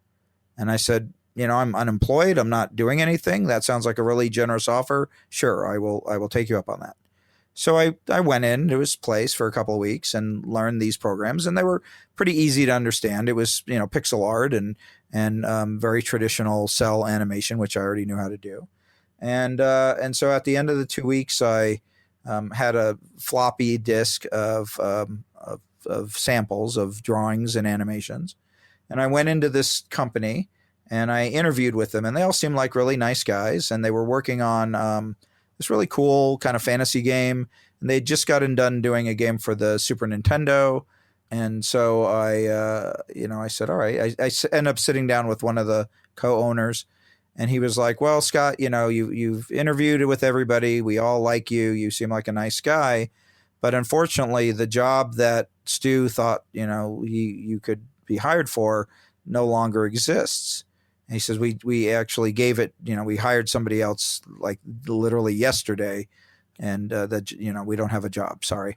S4: And I said, "I'm unemployed. I'm not doing anything. That sounds like a really generous offer. Sure, I will take you up on that." So I went into his place for a couple of weeks and learned these programs, and they were pretty easy to understand. It was, pixel art and very traditional cell animation, which I already knew how to do. And so at the end of the 2 weeks, I had a floppy disk of samples of drawings and animations. And I went into this company and I interviewed with them, and they all seemed like really nice guys. And they were working on this really cool kind of fantasy game. And they just gotten done doing a game for the Super Nintendo. And so I said, all right. I ended up sitting down with one of the co-owners. And he was like, "Well, Scott, you've interviewed with everybody. We all like you. You seem like a nice guy. But unfortunately, the job that Stu thought, you could be hired for no longer exists." And he says, we actually gave it, we hired somebody else like literally yesterday. And we don't have a job. Sorry.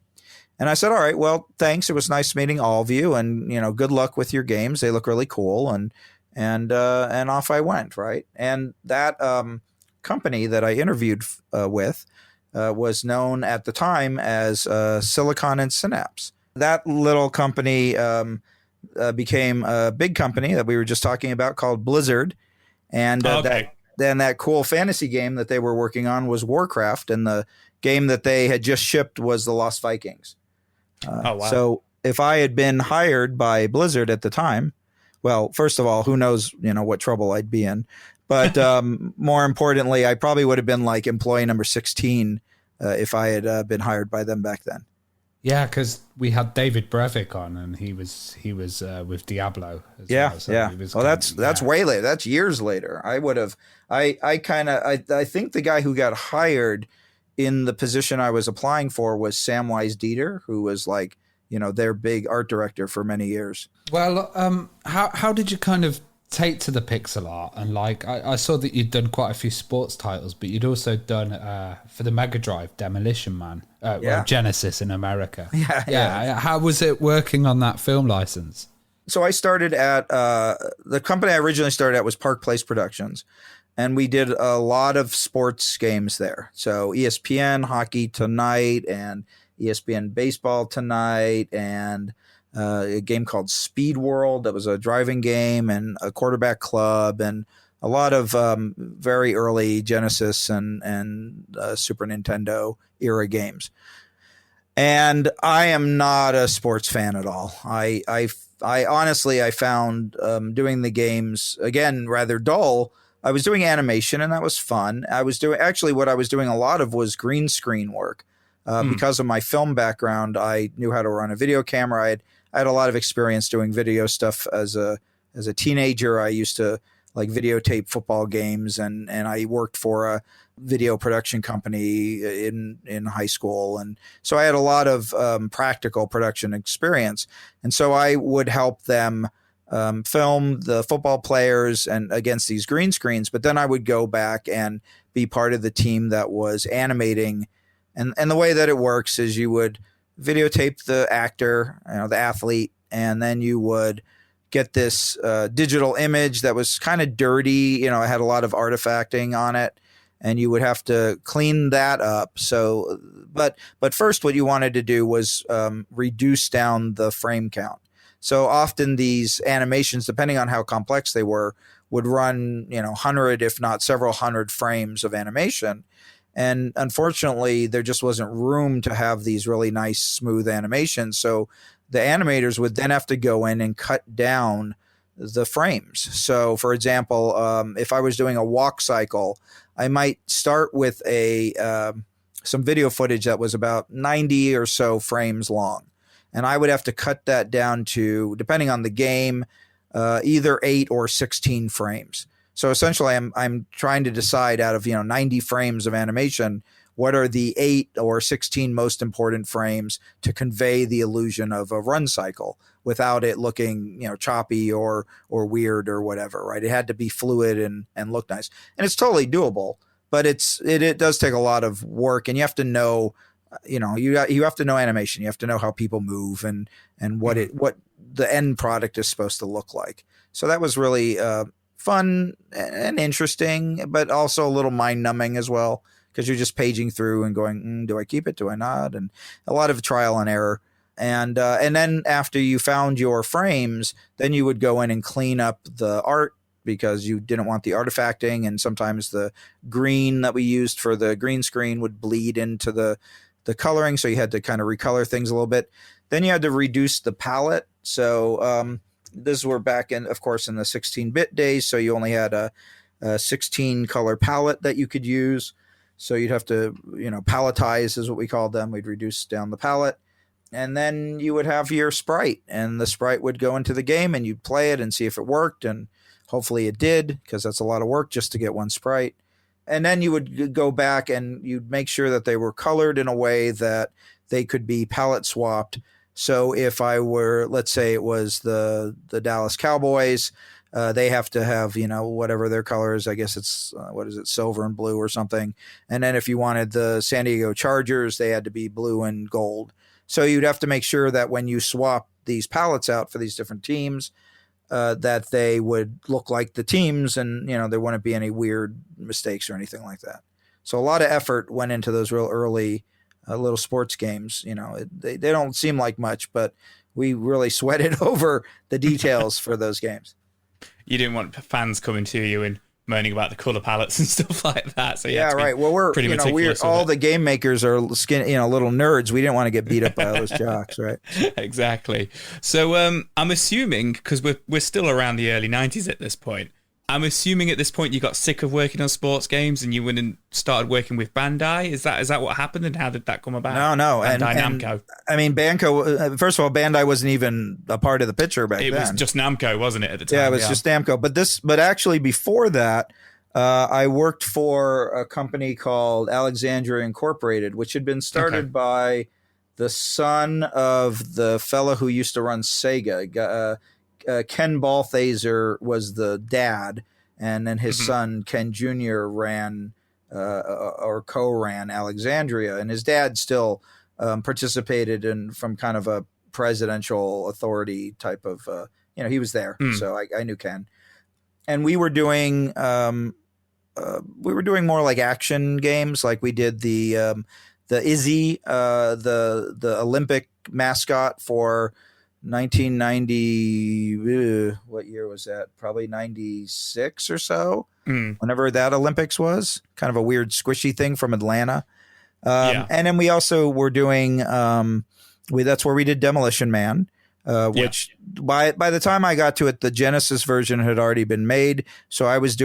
S4: And I said, "All right, well, thanks. It was nice meeting all of you. And, good luck with your games. They look really cool." And off I went, right? And that company that I interviewed with was known at the time as Silicon and Synapse. That little company became a big company that we were just talking about called Blizzard. And that cool fantasy game that they were working on was Warcraft, and the game that they had just shipped was the Lost Vikings.
S2: Wow.
S4: So if I had been hired by Blizzard at the time, well, first of all, who knows, what trouble I'd be in. But more importantly, I probably would have been like employee number 16 if I had been hired by them back then.
S3: Yeah, because we had David Brevik on, and he was with Diablo.
S4: Well, so that's way later. That's years later. I would have. I think the guy who got hired in the position I was applying for was Samwise Dieter, who was like, their big art director for many years.
S3: Well, how did you kind of take to the pixel art? And like, I saw that you'd done quite a few sports titles, but you'd also done for the Mega Drive Demolition Man, or Genesis in America. Yeah. How was it working on that film license?
S4: So I started at the company I originally started at was Park Place Productions, and we did a lot of sports games there. So ESPN Hockey Tonight and ESPN Baseball Tonight, and a game called Speed World that was a driving game, and a quarterback club, and a lot of very early Genesis and Super Nintendo era games. And I am not a sports fan at all. I honestly, I found doing the games, again, rather dull. I was doing animation, and that was fun. What I was doing a lot of was green screen work. Because of my film background, I knew how to run a video camera. I had a lot of experience doing video stuff as a teenager. I used to like videotape football games, and I worked for a video production company in high school. And so I had a lot of practical production experience. And so I would help them film the football players and against these green screens. But then I would go back and be part of the team that was animating. And the way that it works is you would videotape the actor, the athlete, and then you would get this digital image that was kind of dirty. It had a lot of artifacting on it, and you would have to clean that up. So, but first what you wanted to do was reduce down the frame count. So often these animations, depending on how complex they were, would run, 100, if not several hundred frames of animation. And unfortunately, there just wasn't room to have these really nice, smooth animations. So the animators would then have to go in and cut down the frames. So, for example, if I was doing a walk cycle, I might start with some video footage that was about 90 or so frames long. And I would have to cut that down to, depending on the game, either 8 or 16 frames. So essentially, I'm trying to decide out of 90 frames of animation, what are the 8 or 16 most important frames to convey the illusion of a run cycle without it looking choppy or weird or whatever, right? It had to be fluid and look nice, and it's totally doable. But it does take a lot of work, and you have to know, you have to know animation, you have to know how people move and what the end product is supposed to look like. So that was really fun and interesting, but also a little mind-numbing as well, because you're just paging through and going, do I keep it? Do I not? And a lot of trial and error. And then after you found your frames, then you would go in and clean up the art because you didn't want the artifacting, and sometimes the green that we used for the green screen would bleed into the coloring, so you had to kind of recolor things a little bit. Then you had to reduce the palette. So this were back in, of course, in the 16-bit days, so you only had a 16-color palette that you could use. So you'd have to, palletize is what we called them. We'd reduce down the palette. And then you would have your sprite, and the sprite would go into the game, and you'd play it and see if it worked, and hopefully it did, because that's a lot of work just to get one sprite. And then you would go back and you'd make sure that they were colored in a way that they could be palette swapped. So if I were, let's say it was the Dallas Cowboys, they have to have, whatever their color is. I guess it's, silver and blue or something. And then if you wanted the San Diego Chargers, they had to be blue and gold. So you'd have to make sure that when you swap these palettes out for these different teams, that they would look like the teams, and, there wouldn't be any weird mistakes or anything like that. So a lot of effort went into those real early little sports games. They don't seem like much, but we really sweated over the details for those games.
S2: You didn't want fans coming to you and moaning about the color palettes and stuff like that. So
S4: yeah, right. Well, we're all the game makers are little nerds. We didn't want to get beat up by those jocks, right?
S2: Exactly. So I'm assuming, because we're still around the early 90s at this point, I'm assuming at this point you got sick of working on sports games and you went and started working with Bandai. Is that what happened, and how did that come about?
S4: No.
S2: Bandai Namco.
S4: I mean, Banco. First of all, Bandai wasn't even a part of the picture back then.
S2: It was just Namco, wasn't it, at the time?
S4: Yeah, it was just Namco. But actually, before that, I worked for a company called Alexandria Incorporated, which had been started by the son of the fellow who used to run Sega. Ken Balthaser was the dad, and then his son Ken Jr. ran or co-ran Alexandria, and his dad still participated in from kind of a presidential authority type of he was there, so I knew Ken, and we were doing more like action games, like we did the Izzy, the Olympic mascot for 1990, what year was that? Probably 96 or so, whenever that Olympics was. Kind of a weird squishy thing from Atlanta. And then we also were doing, that's where we did Demolition Man, which by the time I got to it, the Genesis version had already been made. So I was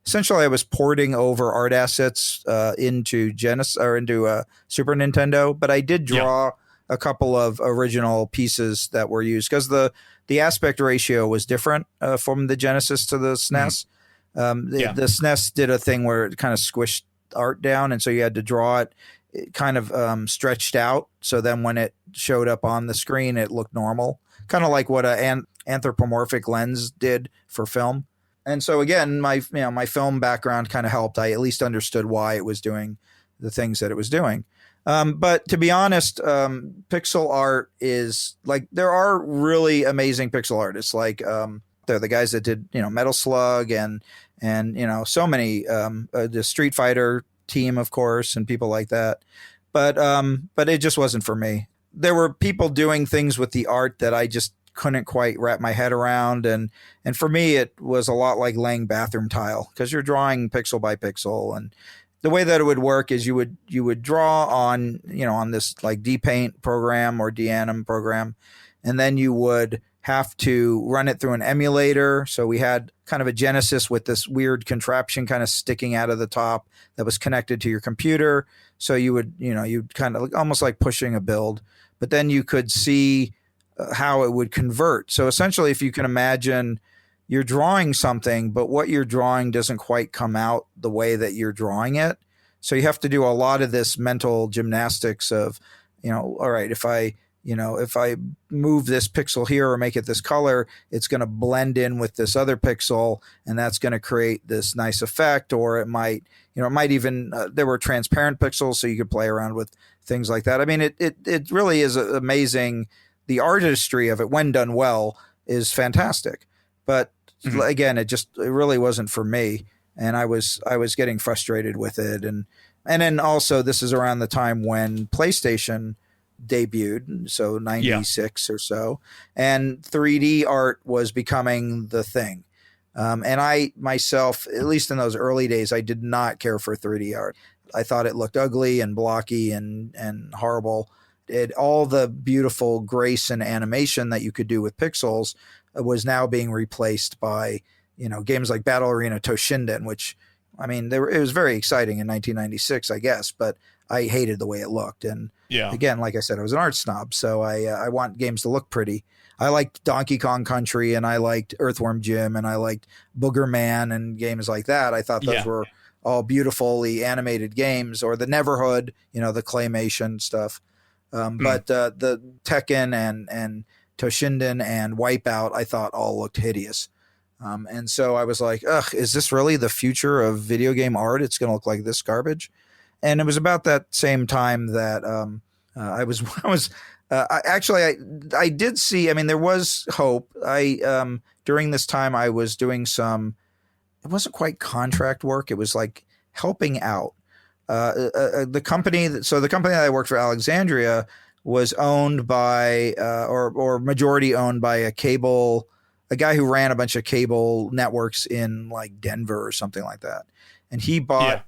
S4: essentially I was porting over art assets into Genesis or into Super Nintendo, but I did draw a couple of original pieces that were used because the aspect ratio was different from the Genesis to the SNES. The SNES did a thing where it kind of squished art down, and so you had to draw it kind of stretched out. So then when it showed up on the screen, it looked normal, kind of like what an anthropomorphic lens did for film. And so again, my film background kind of helped. I at least understood why it was doing the things that it was doing. But to be honest, pixel art is like, there are really amazing pixel artists. Like, they're the guys that did, Metal Slug and so many, the Street Fighter team, of course, and people like that. But it just wasn't for me. There were people doing things with the art that I just couldn't quite wrap my head around. And for me, it was a lot like laying bathroom tile, because you're drawing pixel by pixel, and the way that it would work is you would draw on, on this like DPaint program or DAnim program, and then you would have to run it through an emulator. So we had kind of a Genesis with this weird contraption kind of sticking out of the top that was connected to your computer. So you would, you'd kind of almost like pushing a build, but then you could see how it would convert. So essentially, if you can imagine, you're drawing something, but what you're drawing doesn't quite come out the way that you're drawing it. So you have to do a lot of this mental gymnastics of, all right, if I move this pixel here or make it this color, it's going to blend in with this other pixel, and that's going to create this nice effect. Or it might even, there were transparent pixels, so you could play around with things like that. I mean, it really is amazing. The artistry of it, when done well, is fantastic. But again, it really wasn't for me, and I was getting frustrated with it, and then also this is around the time when PlayStation debuted, so 96 or so, and 3D art was becoming the thing. And I myself, at least in those early days, I did not care for 3D art. I thought it looked ugly and blocky and horrible. All the beautiful grace and animation that you could do with pixels was now being replaced by, games like Battle Arena Toshinden, which, I mean, it was very exciting in 1996, I guess, but I hated the way it looked. And again, like I said, I was an art snob, so I want games to look pretty. I liked Donkey Kong Country, and I liked Earthworm Jim, and I liked Booger Man and games like that. I thought those were all beautifully animated games, or the Neverhood, the claymation stuff. But the Tekken and Toshinden and Wipeout, I thought all looked hideous. And so I was like, ugh, is this really the future of video game art? It's going to look like this garbage. And it was about that same time that I did see, I mean, there was hope. During this time, I was doing it wasn't quite contract work. It was like helping out. The company that I worked for, Alexandria, was owned by or majority owned by a guy who ran a bunch of cable networks in like Denver or something like that, and he bought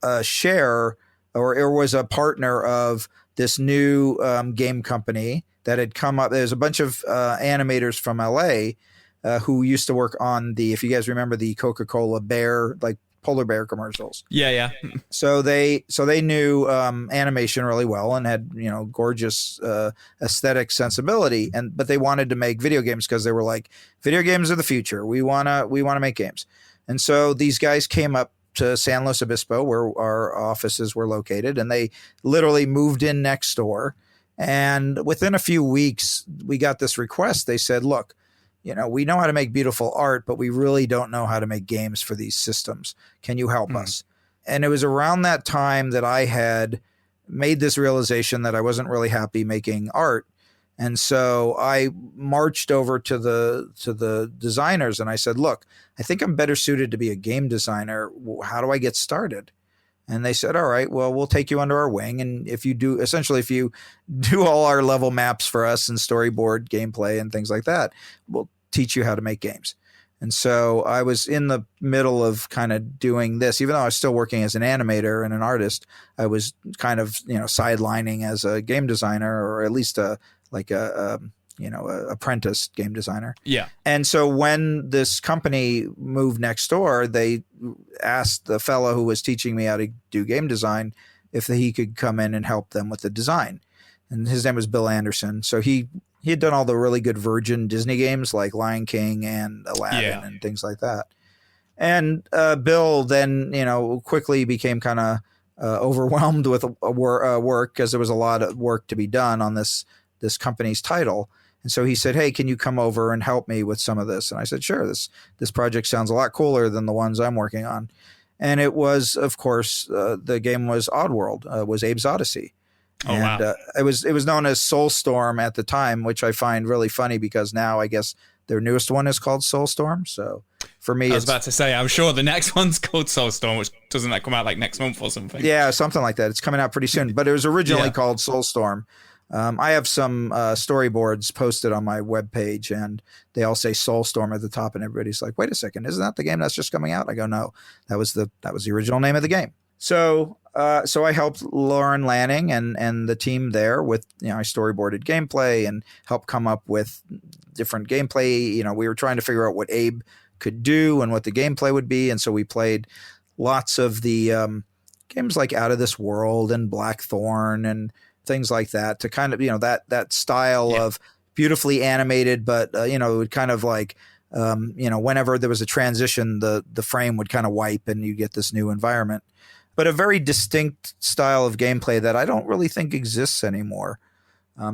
S4: a share or was a partner of this new game company that had come up. There's a bunch of animators from LA who used to work on if you guys remember the Coca-Cola bear, like polar bear commercials.
S2: Yeah.
S4: So they knew animation really well and had, gorgeous aesthetic sensibility, but they wanted to make video games because they were like, video games are the future. We wanna make games. And so these guys came up to San Luis Obispo, where our offices were located, and they literally moved in next door. And within a few weeks, we got this request. They said, look, we know how to make beautiful art, but we really don't know how to make games for these systems. Can you help us? And it was around that time that I had made this realization that I wasn't really happy making art. And so I marched over to the designers and I said, look, I think I'm better suited to be a game designer. How do I get started? And they said, all right, well, we'll take you under our wing. And if you do all our level maps for us and storyboard gameplay and things like that, we'll teach you how to make games. And so I was in the middle of kind of doing this, even though I was still working as an animator and an artist. I was kind of, sidelining as a game designer, or at least a apprentice game designer.
S2: Yeah.
S4: And so when this company moved next door, they asked the fellow who was teaching me how to do game design if he could come in and help them with the design. And his name was Bill Anderson. So he had done all the really good Virgin Disney games like Lion King and Aladdin and things like that. And Bill then, quickly became kind of overwhelmed with work, because there was a lot of work to be done on this company's title. And so he said, hey, can you come over and help me with some of this? And I said, sure, this project sounds a lot cooler than the ones I'm working on. And it was, of course, the game was Oddworld, was Abe's Odyssey.
S2: Oh,
S4: and
S2: wow.
S4: It was known as Soulstorm at the time, which I find really funny because now I guess their newest one is called Soulstorm. So for me,
S2: I was about to say, I'm sure the next one's called Soulstorm, which doesn't that come out like next month or something?
S4: Yeah, something like that. It's coming out pretty soon, but it was originally called Soulstorm. I have some storyboards posted on my webpage, and they all say Soulstorm at the top, and everybody's like, wait a second, isn't that the game that's just coming out? I go, no, that was the original name of the game. So I helped Lauren Lanning and the team there with, I storyboarded gameplay and helped come up with different gameplay. We were trying to figure out what Abe could do and what the gameplay would be. And so we played lots of the games like Out of This World and Blackthorn and things like that, to kind of, that style of beautifully animated, but, it would kind of like, whenever there was a transition, the frame would kind of wipe and you get this new environment. But a very distinct style of gameplay that I don't really think exists anymore,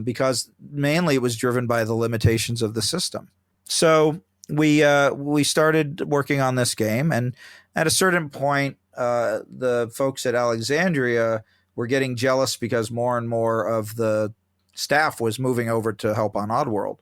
S4: because mainly it was driven by the limitations of the system. So we started working on this game, and at a certain point, the folks at Alexandria were getting jealous because more and more of the staff was moving over to help on Oddworld.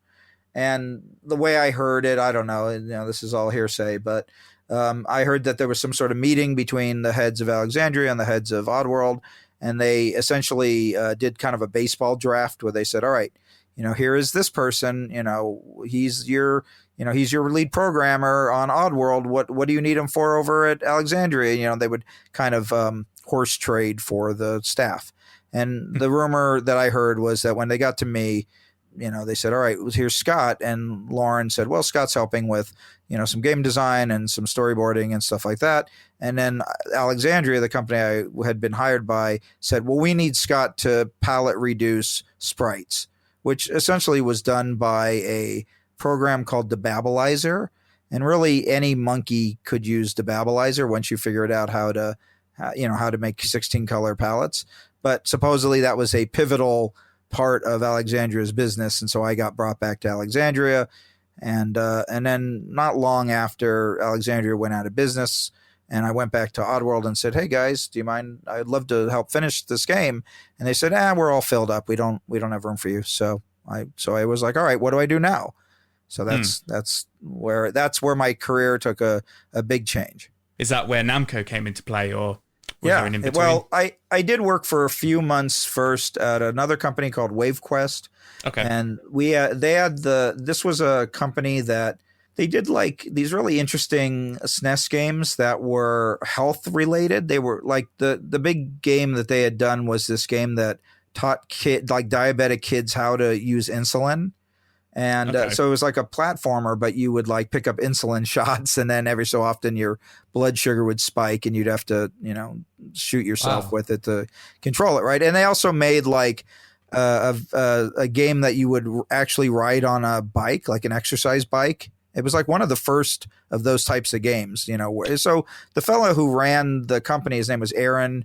S4: And the way I heard it, I don't know, this is all hearsay, but I heard that there was some sort of meeting between the heads of Alexandria and the heads of Oddworld, and they essentially did kind of a baseball draft where they said, all right, here is this person, he's your lead programmer on Oddworld. What do you need him for over at Alexandria? They would kind of horse trade for the staff. And the rumor that I heard was that when they got to me, they said, all right, here's Scott. And Lauren said, well, Scott's helping with, some game design and some storyboarding and stuff like that. And then Alexandria, the company I had been hired by, said, well, we need Scott to palette reduce sprites, which essentially was done by a program called Debabilizer. And really any monkey could use Debabilizer once you figured out how to make 16 color palettes. But supposedly that was a pivotal part of Alexandria's business. And so I got brought back to Alexandria. And then not long after, Alexandria went out of business, and I went back to Oddworld and said, hey guys, do you mind? I'd love to help finish this game. And they said, we're all filled up. We don't have room for you. So I was like, all right, what do I do now? So that's where my career took a big change.
S2: Is that where Namco came into play, or was
S4: yeah,
S2: there an in-between?
S4: Well, I did work for a few months first at another company called WaveQuest.
S2: Okay.
S4: And this was a company that they did like these really interesting SNES games that were health related. They were like the big game that they had done was this game that taught diabetic kids how to use insulin. And so it was like a platformer, but you would like pick up insulin shots, and then every so often your blood sugar would spike, and you'd have to, shoot yourself with it to control it, right? And they also made like a game that you would actually ride on a bike, like an exercise bike. It was like one of the first of those types of games, So the fellow who ran the company, his name was Aaron.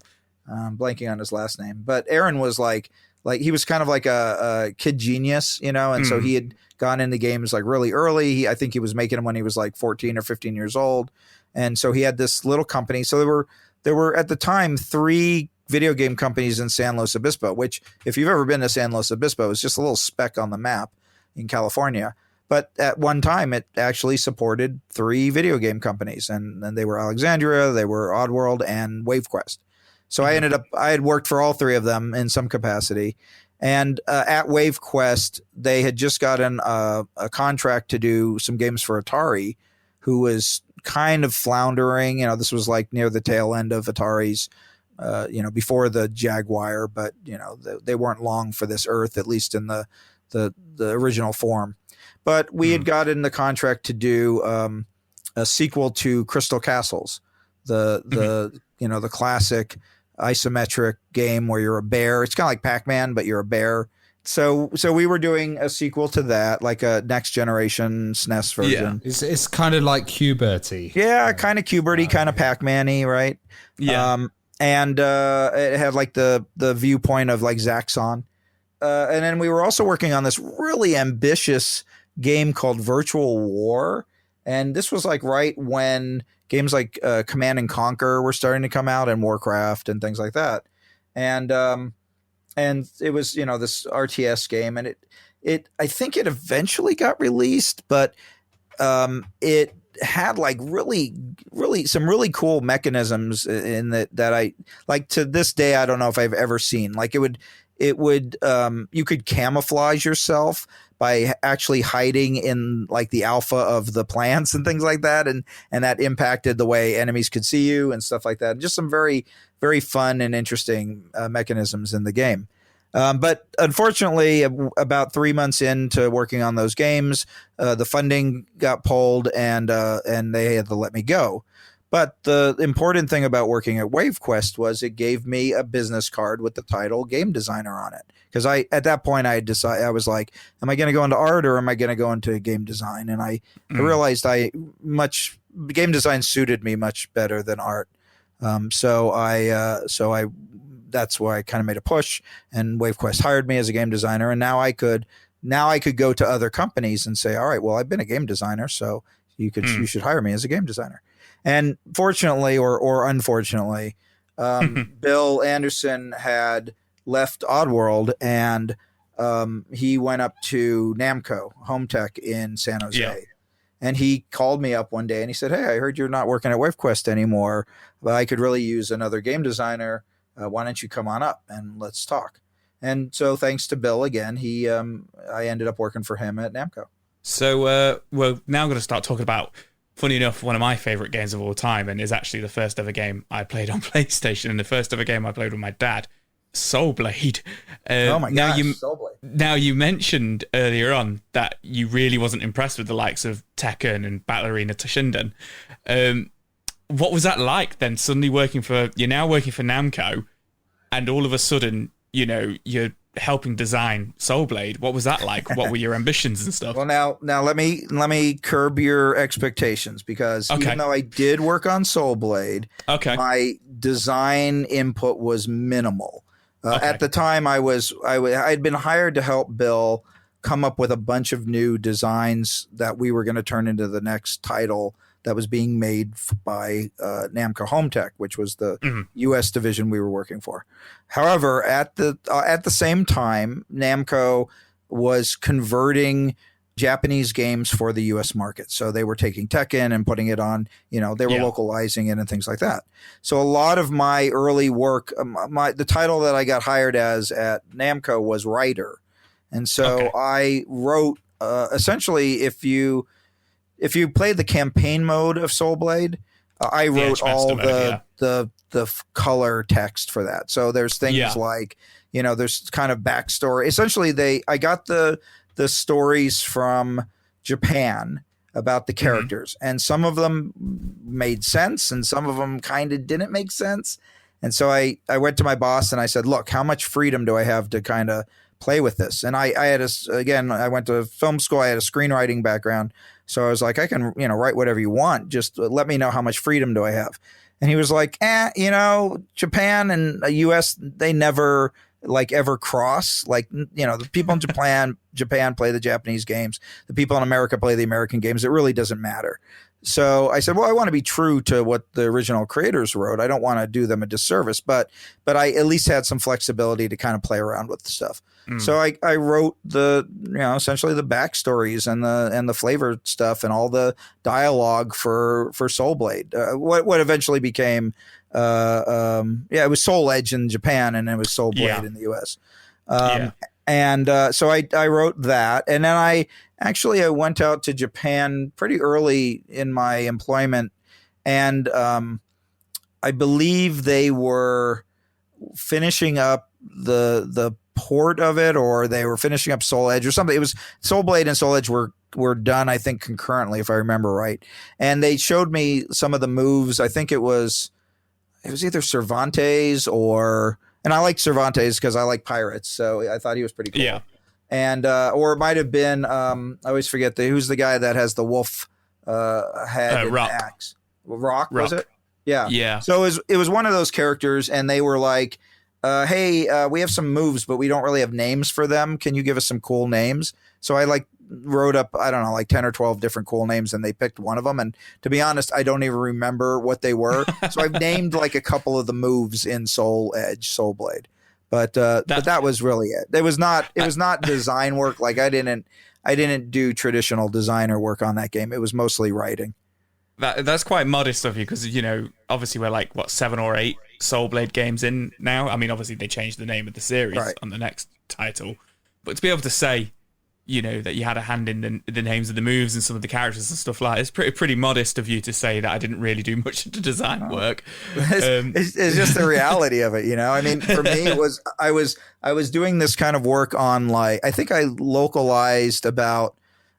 S4: I'm blanking on his last name, but Aaron was like he was kind of like a kid genius, and so he had gone into games like really early. I think he was making them when he was like 14 or 15 years old. And so he had this little company. So there were at the time 3 video game companies in San Luis Obispo, which if you've ever been to San Luis Obispo, is just a little speck on the map in California. But at one time, it actually supported 3 video game companies, and they were Alexandria, they were Oddworld, and WaveQuest. So I had worked for all 3 of them in some capacity. And at WaveQuest, they had just gotten a contract to do some games for Atari, who was kind of floundering. This was like near the tail end of Atari's, before the Jaguar, but, they weren't long for this earth, at least in the original form. But we had gotten the contract to do a sequel to Crystal Castles, the classic isometric game where you're a bear. It's kind of like Pac-Man, but you're a bear. So we were doing a sequel to that, like a next generation SNES version.
S3: Yeah. It's kind of like Q*berty.
S4: Yeah, kind of Q*berty, kind of Pac-Man-y, right? Yeah. And it had like the viewpoint of like Zaxxon. And then we were also working on this really ambitious game called Virtual War. And this was like right when games like Command and Conquer were starting to come out, and Warcraft and things like that. And it was, this RTS game, and I think it eventually got released, but it had like really some really cool mechanisms in that I like to this day. I don't know if I've ever seen. Like it would you could camouflage yourself by actually hiding in like the alpha of the plants and things like that. And that impacted the way enemies could see you and stuff like that. Just some very, very fun and interesting mechanisms in the game. But unfortunately, about 3 months into working on those games, the funding got pulled and they had to let me go. But the important thing about working at WaveQuest was it gave me a business card with the title game designer on it. Because at that point I decided, I was like, am I going to go into art or am I going to go into game design? And I realized game design suited me much better than art. So that's why I kind of made a push, and WaveQuest hired me as a game designer. And now I could go to other companies and say, all right, well, I've been a game designer, so you should hire me as a game designer. And fortunately or unfortunately, Bill Anderson had left Oddworld, and he went up to Namco Home Tech in San Jose. Yeah. And he called me up one day and he said, hey, I heard you're not working at WaveQuest anymore, but I could really use another game designer. Why don't you come on up and let's talk? And so thanks to Bill again, I ended up working for him at Namco.
S2: So we're now going to start talking about, funny enough, one of my favorite games of all time, and is actually the first ever game I played on PlayStation, and the first ever game I played with my dad, Soul Blade.
S4: Oh my gosh, Soul Blade.
S2: Now, you mentioned earlier on that you really wasn't impressed with the likes of Tekken and Battle Arena Toshinden. What was that like then, suddenly you're now working for Namco, and all of a sudden, you're helping design Soul Blade? What was that like? What were your ambitions and stuff?
S4: Well, now let me curb your expectations, because even though I did work on Soul Blade, my design input was minimal. At the time, I'd been hired to help Bill come up with a bunch of new designs that we were going to turn into the next title that was being made by Namco Home Tech, which was the U.S. division we were working for. However, at the same time, Namco was converting Japanese games for the U.S. market. So they were taking Tekken and putting it on, they were localizing it and things like that. So a lot of my early work, the title that I got hired as at Namco was writer. And so I wrote, essentially, if you played the campaign mode of Soul Blade, I wrote all the color text for that. So there's things like, there's kind of backstory. Essentially, I got the the stories from Japan about the characters, and some of them made sense and some of them kind of didn't make sense. And so I went to my boss and I said, look, how much freedom do I have to kind of play with this? And I had I went to film school. I had a screenwriting background. So I was like, I can, write whatever you want. Just let me know how much freedom do I have. And he was like, Japan and the US, they never ever cross. The people in Japan play the Japanese games. The people in America play the American games. It really doesn't matter. So I said, well, I want to be true to what the original creators wrote. I don't want to do them a disservice, but I at least had some flexibility to kind of play around with the stuff. So I wrote essentially the backstories and the flavor stuff and all the dialogue for Soul Blade. What eventually became it was Soul Edge in Japan, and it was Soul Blade in the US. And so I wrote that, and then I went out to Japan pretty early in my employment, and I believe they were finishing up the port of it, or they were finishing up Soul Edge or something. It was Soul Blade and Soul Edge were done, I think, concurrently, if I remember right. And they showed me some of the moves. I think it was either Cervantes and I like Cervantes because I like pirates, so I thought he was pretty cool. Yeah. And or it might have been I always forget who's the guy that has the wolf head and
S2: Rock.
S4: axe. Rock, was it? Yeah. Yeah. So it was one of those characters, and they were like, hey, we have some moves, but we don't really have names for them. Can you give us some cool names? So I wrote up, I don't know, 10 or 12 different cool names, and they picked one of them. And to be honest, I don't even remember what they were. So I've named a couple of the moves in Soul Blade. But that was really it. It was not design work. I didn't do traditional designer work on that game. It was mostly writing.
S2: That's quite modest of you, because obviously we're 7 or 8 Soul Blade games in now. I mean, obviously they changed the name of the series on the next title, but to be able to say that you had a hand in the names of the moves and some of the characters and stuff it's pretty modest of you to say that I didn't really do much of the design work.
S4: It's just the reality of it, I mean, for me, it was I was doing this kind of work on I think I localized about,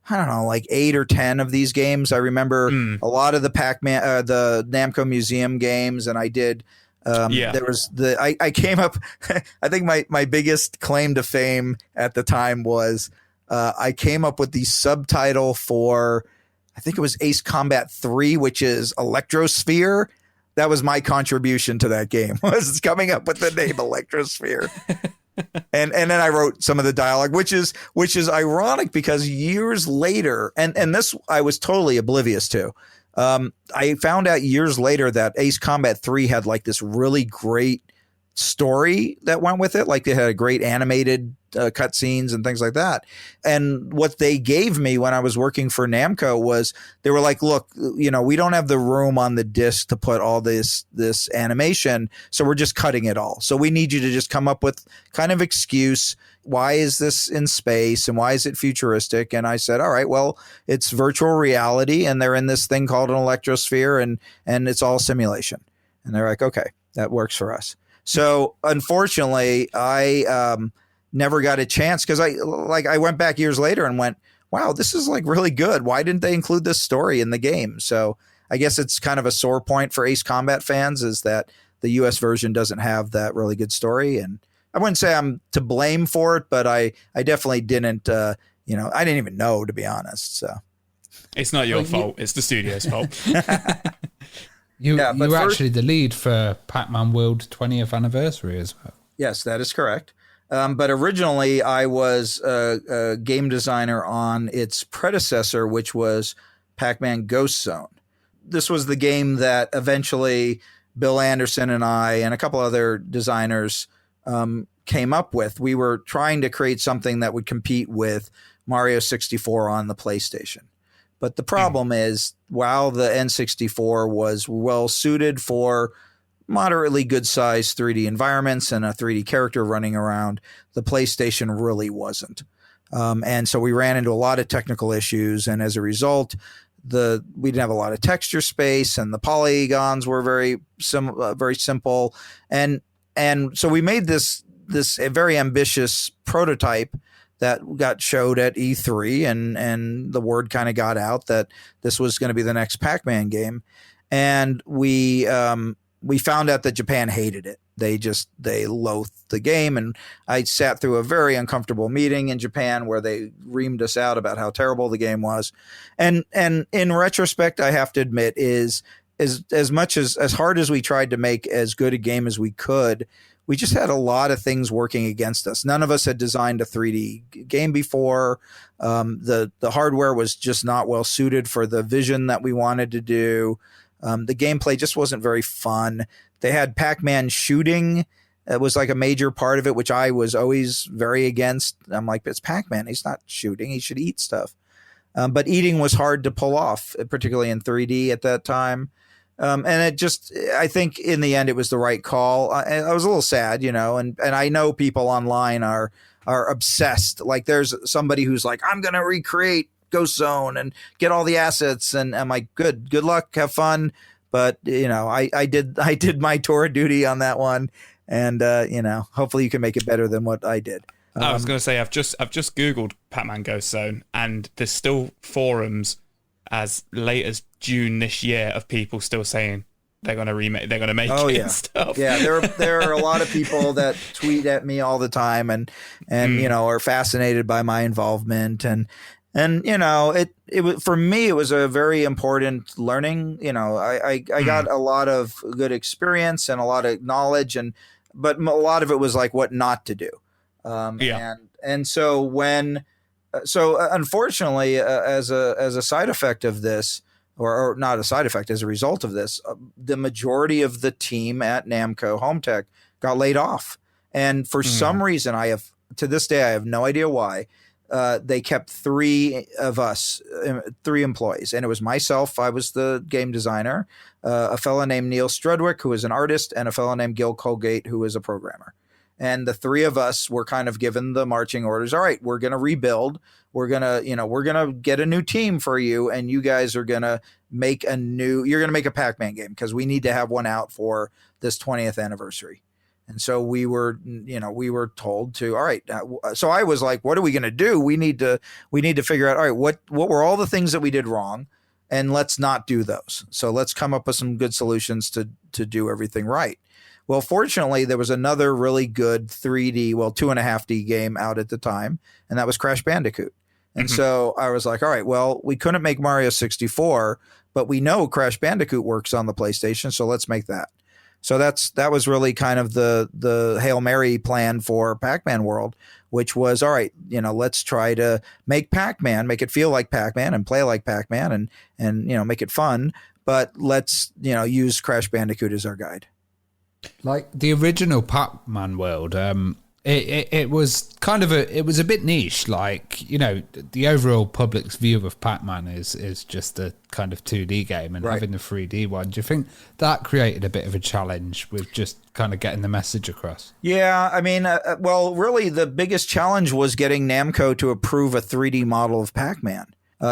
S4: I don't know, 8 or 10 of these games. I remember a lot of the Pac-Man, the Namco Museum games, and I did. There was I came up. I think my biggest claim to fame at the time was I came up with the subtitle for, I think it was Ace Combat 3, which is Electrosphere. That was my contribution to that game, was coming up with the name Electrosphere. And then I wrote some of the dialogue, which is ironic because years later, and this I was totally oblivious to. I found out years later that Ace Combat 3 had this really great story that went with it. They had a great animated cutscenes and things like that. And what they gave me when I was working for Namco was, they were like, look, we don't have the room on the disc to put all this animation, so we're just cutting it all. So we need you to just come up with kind of excuse. Why is this in space and why is it futuristic? And I said, all right, well, it's virtual reality and they're in this thing called an electrosphere and it's all simulation. And they're like, okay, that works for us. So unfortunately, I never got a chance, because I went back years later and went, wow, this is really good. Why didn't they include this story in the game? So I guess it's kind of a sore point for Ace Combat fans, is that the US version doesn't have that really good story. And I wouldn't say I'm to blame for it, but I definitely didn't, I didn't even know, to be honest. So
S2: it's not your fault. It's the studio's fault.
S3: You were actually the lead for Pac-Man World 20th anniversary as well.
S4: Yes, that is correct. But originally I was a game designer on its predecessor, which was Pac-Man Ghost Zone. This was the game that eventually Bill Anderson and I and a couple other designers came up with. We were trying to create something that would compete with Mario 64 on the PlayStation. But the problem is, while the N64 was well suited for moderately good sized 3D environments and a 3D character running around, the PlayStation really wasn't. And so we ran into a lot of technical issues. And as a result, we didn't have a lot of texture space, and the polygons were very simple. And so we made this a very ambitious prototype that got showed at E3, and the word kind of got out that this was going to be the next Pac-Man game. And we found out that Japan hated it. They loathed the game. And I sat through a very uncomfortable meeting in Japan where they reamed us out about how terrible the game was. And in retrospect, I have to admit is as much as hard as we tried to make as good a game as we could, we just had a lot of things working against us. None of us had designed a 3D game before. The hardware was just not well suited for the vision that we wanted to do. The gameplay just wasn't very fun. They had Pac-Man shooting. It was like a major part of it, which I was always very against. I'm like, it's Pac-Man. He's not shooting. He should eat stuff. But eating was hard to pull off, particularly in 3D at that time. And I think in the end, it was the right call. I was a little sad, and I know people online are obsessed. Like there's somebody who's like, I'm going to recreate Ghost Zone and get all the assets. And I'm like, good luck. Have fun. But, I did my tour of duty on that one. And, hopefully you can make it better than what I did.
S2: I was going to say, I've just Googled Pac-Man Ghost Zone, and there's still forums as late as June this year of people still saying they're going to make it and stuff. Yeah,
S4: there are a lot of people that tweet at me all the time and are fascinated by my involvement. And it was, for me, it was a very important learning. I got a lot of good experience and a lot of knowledge, but a lot of it was like what not to do. And so unfortunately, as a side effect of this, or not a side effect, as a result of this, the majority of the team at Namco Home Tech got laid off. And for some reason, to this day, I have no idea why. They kept three employees, and it was myself. I was the game designer, a fellow named Neil Strudwick, who was an artist, and a fellow named Gil Colgate, who was a programmer. And the three of us were kind of given the marching orders. All right, we're going to rebuild. We're going to get a new team for you. And you guys are going to you're going to make a Pac-Man game because we need to have one out for this 20th anniversary. And so we were told to, all right. So I was like, what are we going to do? We need to figure out, all right, what were all the things that we did wrong? And let's not do those. So let's come up with some good solutions to do everything right. Well, fortunately, there was another really good 3D, 2.5D game out at the time, and that was Crash Bandicoot. And so I was like, all right, well, we couldn't make Mario 64, but we know Crash Bandicoot works on the PlayStation, so let's make that. So that was really kind of the Hail Mary plan for Pac-Man World, which was, all right, let's try to make Pac-Man, make it feel like Pac-Man and play like Pac-Man and make it fun, but let's, use Crash Bandicoot as our guide.
S3: Like the original Pac-Man world, it was kind of it was a bit niche. Like, the overall public's view of Pac-Man is just a kind of 2D game, and having the 3D one, do you think that created a bit of a challenge with just kind of getting the message across?
S4: Yeah, I mean, really the biggest challenge was getting Namco to approve a 3D model of Pac-Man.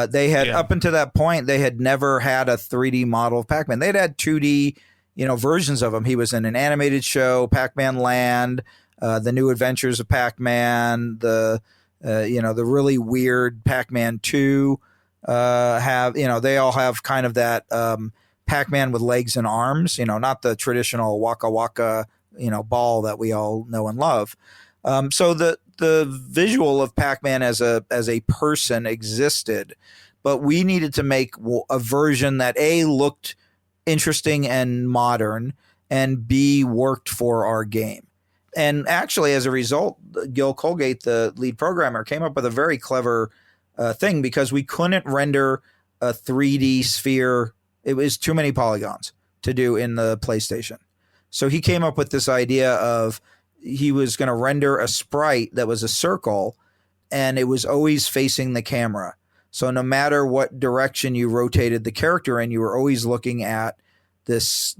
S4: They had, up until that point, they had never had a 3D model of Pac-Man. They'd had 2D versions of him. He was in an animated show, Pac-Man Land, The New Adventures of Pac-Man, the really weird Pac-Man 2 they all have kind of that Pac-Man with legs and arms, not the traditional Waka Waka, ball that we all know and love. So the visual of Pac-Man as a person existed, but we needed to make a version that looked interesting and modern, and B, worked for our game. And actually, as a result, Gil Colgate, the lead programmer, came up with a very clever thing, because we couldn't render a 3D sphere. It was too many polygons to do in the PlayStation. So he came up with this idea of he was going to render a sprite that was a circle, and it was always facing the camera. So no matter what direction you rotated the character in, you were always looking at this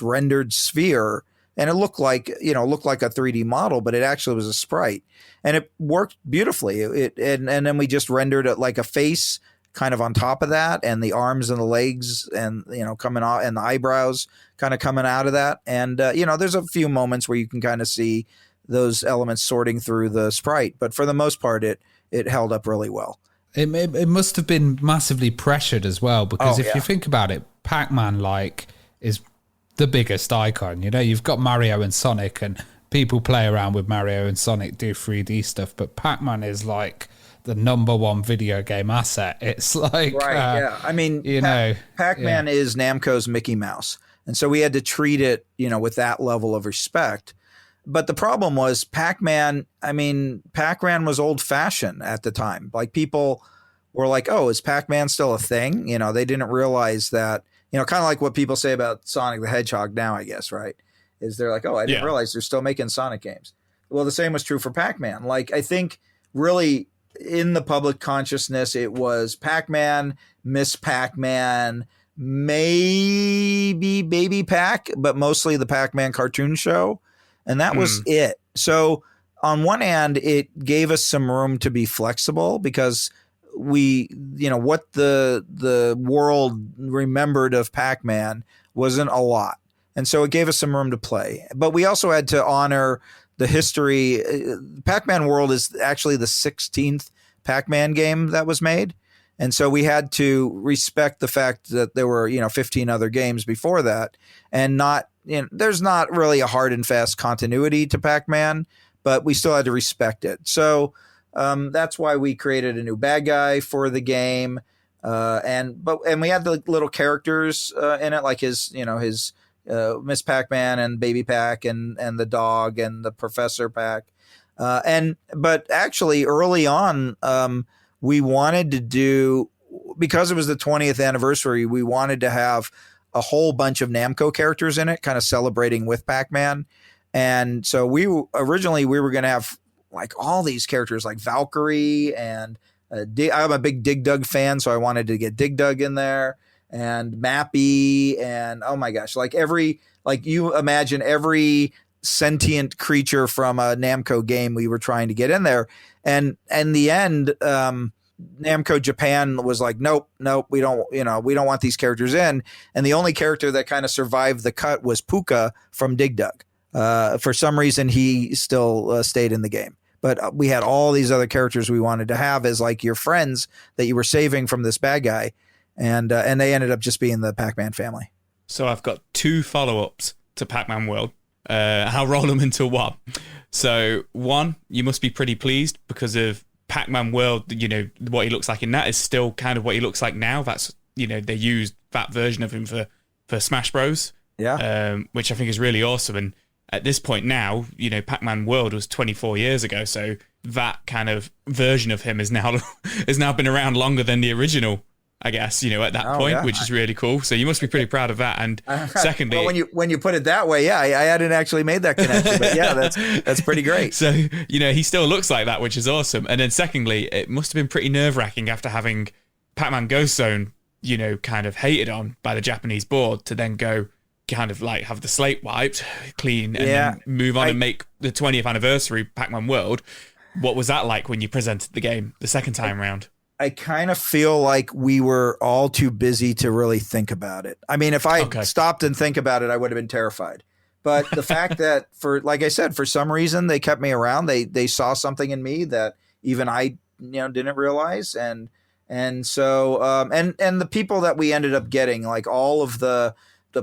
S4: rendered sphere, and it looked like a 3D model, but it actually was a sprite, and it worked beautifully. And then we just rendered it like a face kind of on top of that, and the arms and the legs and coming out, and the eyebrows kind of coming out of that. And there's a few moments where you can kind of see those elements sorting through the sprite. But for the most part, it held up really well.
S3: It must have been massively pressured as well, because if you think about it, Pac-Man is the biggest icon. You know, you've got Mario and Sonic, and people play around with Mario and Sonic, do 3D stuff, but Pac-Man is like the number one video game asset. It's like,
S4: yeah. I mean, Pac-Man is Namco's Mickey Mouse. And so we had to treat it, with that level of respect. But the problem was Pac-Man was old fashioned at the time. Like, people were like, oh, is Pac-Man still a thing? They didn't realize that, kind of like what people say about Sonic the Hedgehog now, I guess, right? Is they're like, oh, I didn't realize they're still making Sonic games. Well, the same was true for Pac-Man. Like, I think really in the public consciousness, it was Pac-Man, Miss Pac-Man, maybe Baby Pac, but mostly the Pac-Man cartoon show. And that was it. So on one hand, it gave us some room to be flexible, because we, what the world remembered of Pac-Man wasn't a lot. And so it gave us some room to play. But we also had to honor the history. Pac-Man World is actually the 16th Pac-Man game that was made. And so we had to respect the fact that there were, 15 other games before that, and not, there's not really a hard and fast continuity to Pac-Man, but we still had to respect it. So that's why we created a new bad guy for the game. And we had the little characters in it, like his Miss Pac-Man and Baby Pac and the dog and the Professor Pac. But actually early on, we wanted to do, because it was the 20th anniversary, we wanted to have a whole bunch of Namco characters in it, kind of celebrating with Pac-Man. And so originally we were going to have like all these characters like Valkyrie, and I'm a big Dig Dug fan, so I wanted to get Dig Dug in there, and Mappy, and oh my gosh, you imagine every sentient creature from a Namco game we were trying to get in there. And in the end, Namco Japan was like, nope, we don't want these characters in. And the only character that kind of survived the cut was Puka from Dig Dug. For some reason, he still stayed in the game. But we had all these other characters we wanted to have as like your friends that you were saving from this bad guy. And they ended up just being the Pac-Man family.
S2: So I've got 2 follow-ups to Pac-Man World. I'll roll them into one. So one, you must be pretty pleased, because of Pac-Man World, what he looks like in that is still kind of what he looks like now. That's, they used that version of him for Smash Bros.
S4: Yeah.
S2: Which I think is really awesome. And at this point now, Pac-Man World was 24 years ago. So that kind of version of him has now been around longer than the original, I guess, at that point, which is really cool. So you must be pretty proud of that. And secondly,
S4: well, when you put it that way, I hadn't actually made that connection, but yeah, that's pretty great.
S2: So, he still looks like that, which is awesome. And then secondly, it must have been pretty nerve-wracking after having Pac-Man Ghost Zone, kind of hated on by the Japanese board, to then go kind of like have the slate wiped clean and then move on and make the 20th anniversary Pac-Man World. What was that like when you presented the game the second time around?
S4: I kind of feel like we were all too busy to really think about it. I mean, if I stopped and think about it, I would have been terrified. But the fact that, like I said, for some reason they kept me around. They saw something in me that even I didn't realize, and so and the people that we ended up getting, like all of the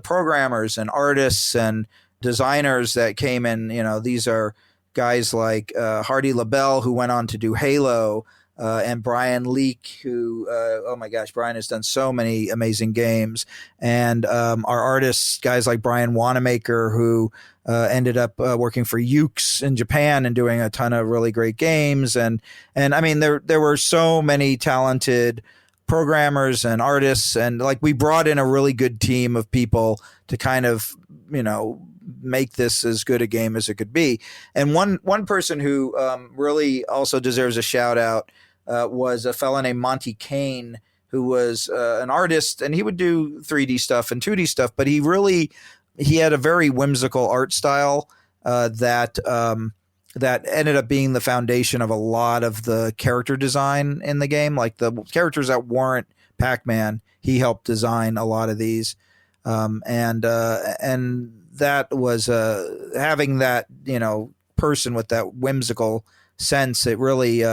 S4: programmers and artists and designers that came in. These are guys like Hardy LaBelle, who went on to do Halo. And Brian Leak, who, oh my gosh, Brian has done so many amazing games. And our artists, guys like Brian Wanamaker, who ended up working for Ukes in Japan and doing a ton of really great games. And I mean, there were so many talented programmers and artists. And like, we brought in a really good team of people to kind of, make this as good a game as it could be. And one person who really also deserves a shout out was a fellow named Monty Kane, who was an artist, and he would do 3D stuff and 2D stuff, but he had a very whimsical art style that ended up being the foundation of a lot of the character design in the game. Like the characters that weren't Pac-Man, he helped design a lot of these. And that was having that, person with that whimsical sense. It really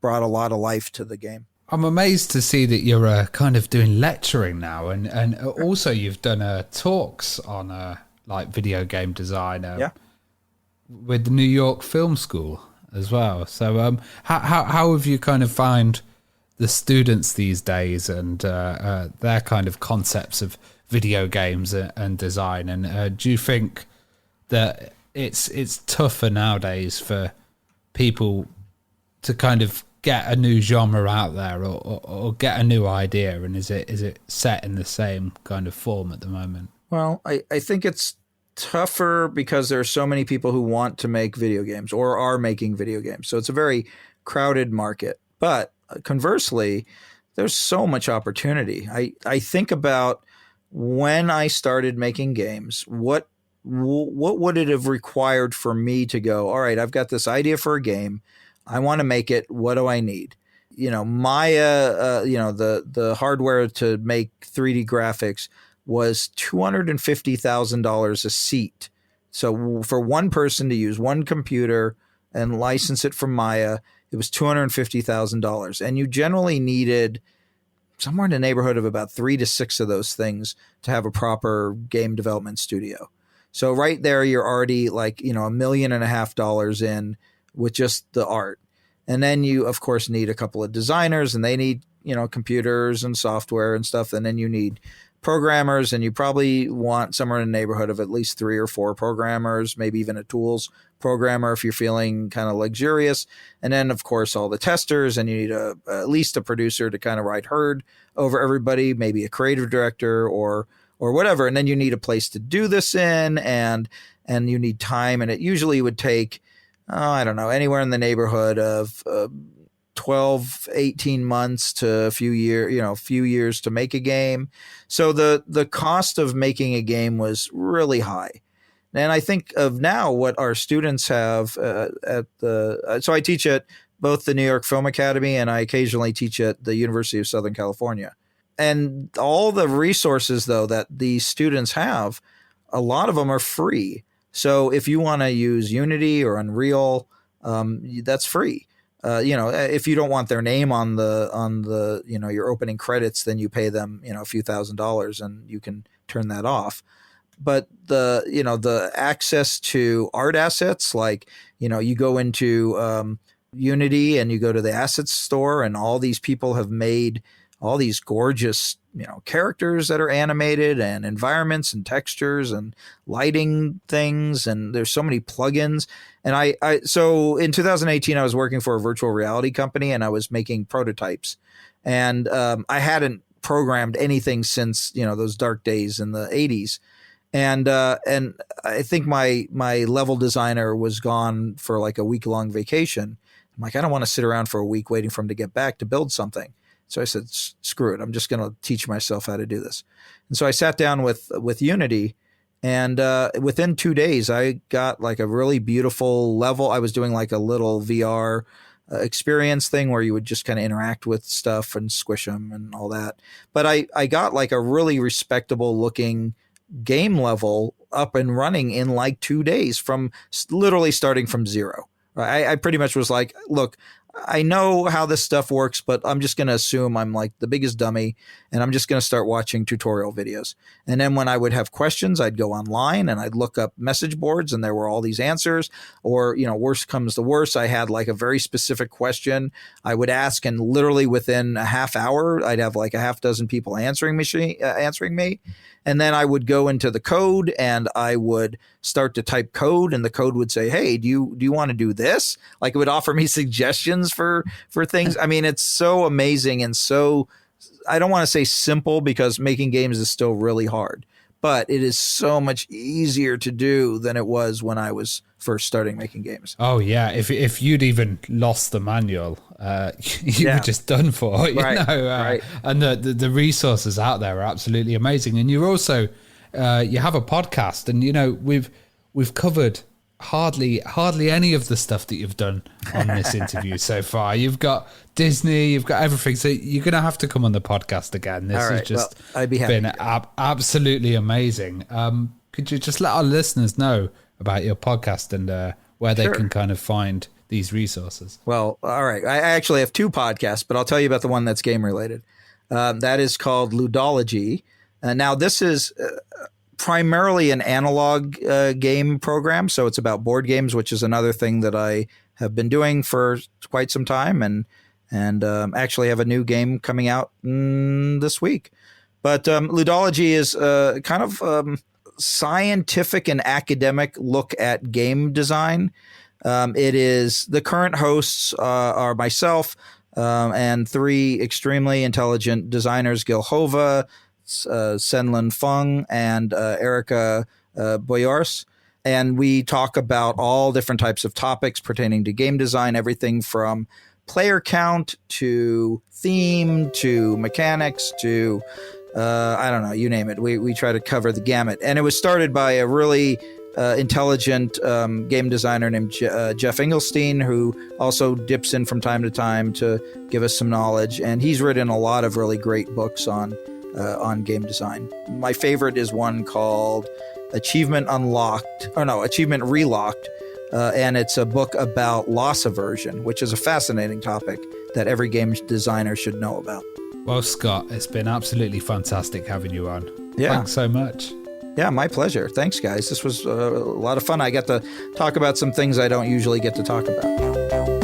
S4: brought a lot of life to the game.
S3: I'm amazed to see that you're kind of doing lecturing now, and also you've done talks on like video game design with the New York Film School as well. So how have you kind of found the students these days and their kind of concepts of video games and design? And do you think that it's tougher nowadays for people to kind of get a new genre out there or get a new idea, and is it set in the same kind of form at the moment?
S4: Well, I think it's tougher because there are so many people who want to make video games or are making video games. So it's a very crowded market. But conversely, there's so much opportunity. I think about when I started making games, what would it have required for me to go, all right, I've got this idea for a game. I want to make it. What do I need? Maya, the hardware to make 3D graphics was $250,000 a seat. So for one person to use one computer and license it from Maya, it was $250,000. And you generally needed somewhere in the neighborhood of about 3 to 6 of those things to have a proper game development studio. So right there, you're already like, $1.5 million in with just the art. And then you, of course, need a couple of designers, and they need, computers and software and stuff. And then you need programmers, and you probably want somewhere in the neighborhood of at least 3 or 4 programmers, maybe even a tools programmer if you're feeling kind of luxurious. And then, of course, all the testers, and you need at least a producer to kind of write herd over everybody, maybe a creative director or whatever. And then you need a place to do this in, and you need time. And it usually would take, I don't know, anywhere in the neighborhood of 12, 18 months to a few years to make a game. So the cost of making a game was really high. And I think of now what our students have so I teach at both the New York Film Academy, and I occasionally teach at the University of Southern California. And all the resources, though, that these students have, a lot of them are free. So if you want to use Unity or Unreal, that's free. If you don't want their name on the your opening credits, then you pay them a few $1,000s and you can turn that off. But the access to art assets, like you go into Unity and you go to the assets store, and all these people have made all these gorgeous, characters that are animated, and environments and textures and lighting things. And there's so many plugins. And so in 2018, I was working for a virtual reality company, and I was making prototypes, and I hadn't programmed anything since, those dark days in the 80s. And I think my level designer was gone for like a week-long vacation. I'm like, I don't want to sit around for a week waiting for him to get back to build something. So I said, screw it. I'm just going to teach myself how to do this. And so I sat down with Unity, and within 2 days, I got like a really beautiful level. I was doing like a little VR experience thing where you would just kind of interact with stuff and squish them and all that. But I got like a really respectable looking game level up and running in like 2 days, from literally starting from zero. I pretty much was like, look, I know how this stuff works, but I'm just going to assume I'm like the biggest dummy, and I'm just going to start watching tutorial videos. And then when I would have questions, I'd go online and I'd look up message boards, and there were all these answers. Or, worst comes to worst, I had like a very specific question I would ask, and literally within a half hour, I'd have like a half dozen people answering me. And then I would go into the code, and I would start to type code, and the code would say, hey, do you want to do this? Like, it would offer me suggestions for things. I mean, it's so amazing, and so, I don't want to say simple, because making games is still really hard, but it is so much easier to do than it was when I was first starting making games.
S3: Oh yeah, if you'd even lost the manual, you were just done for, you know.
S4: Right.
S3: And the resources out there are absolutely amazing. And you're also you have a podcast, and we've covered hardly any of the stuff that you've done on this interview so far. You've got Disney, you've got everything, so you're gonna have to come on the podcast again. This has just
S4: I'd be happy
S3: been absolutely amazing. Could you just let our listeners know about your podcast and where they can kind of find these resources.
S4: Well, all right. I actually have 2 podcasts, but I'll tell you about the one that's game related. That is called Ludology. Now, this is primarily an analog game program, so it's about board games, which is another thing that I have been doing for quite some time, and actually have a new game coming out this week. But Ludology is kind of scientific and academic look at game design. It is the current hosts are myself and 3 extremely intelligent designers, Gil Hova, Senlin Fung, and Erica Boyars. And we talk about all different types of topics pertaining to game design, everything from player count to theme to mechanics to I don't know, you name it. We try to cover the gamut. And it was started by a really intelligent game designer named Jeff Engelstein, who also dips in from time to time to give us some knowledge. And he's written a lot of really great books on game design. My favorite is one called Achievement Relocked. And it's a book about loss aversion, which is a fascinating topic that every game designer should know about.
S3: Well, Scott, it's been absolutely fantastic having you on.
S4: Yeah.
S3: Thanks so much.
S4: Yeah, my pleasure. Thanks, guys. This was a lot of fun. I got to talk about some things I don't usually get to talk about.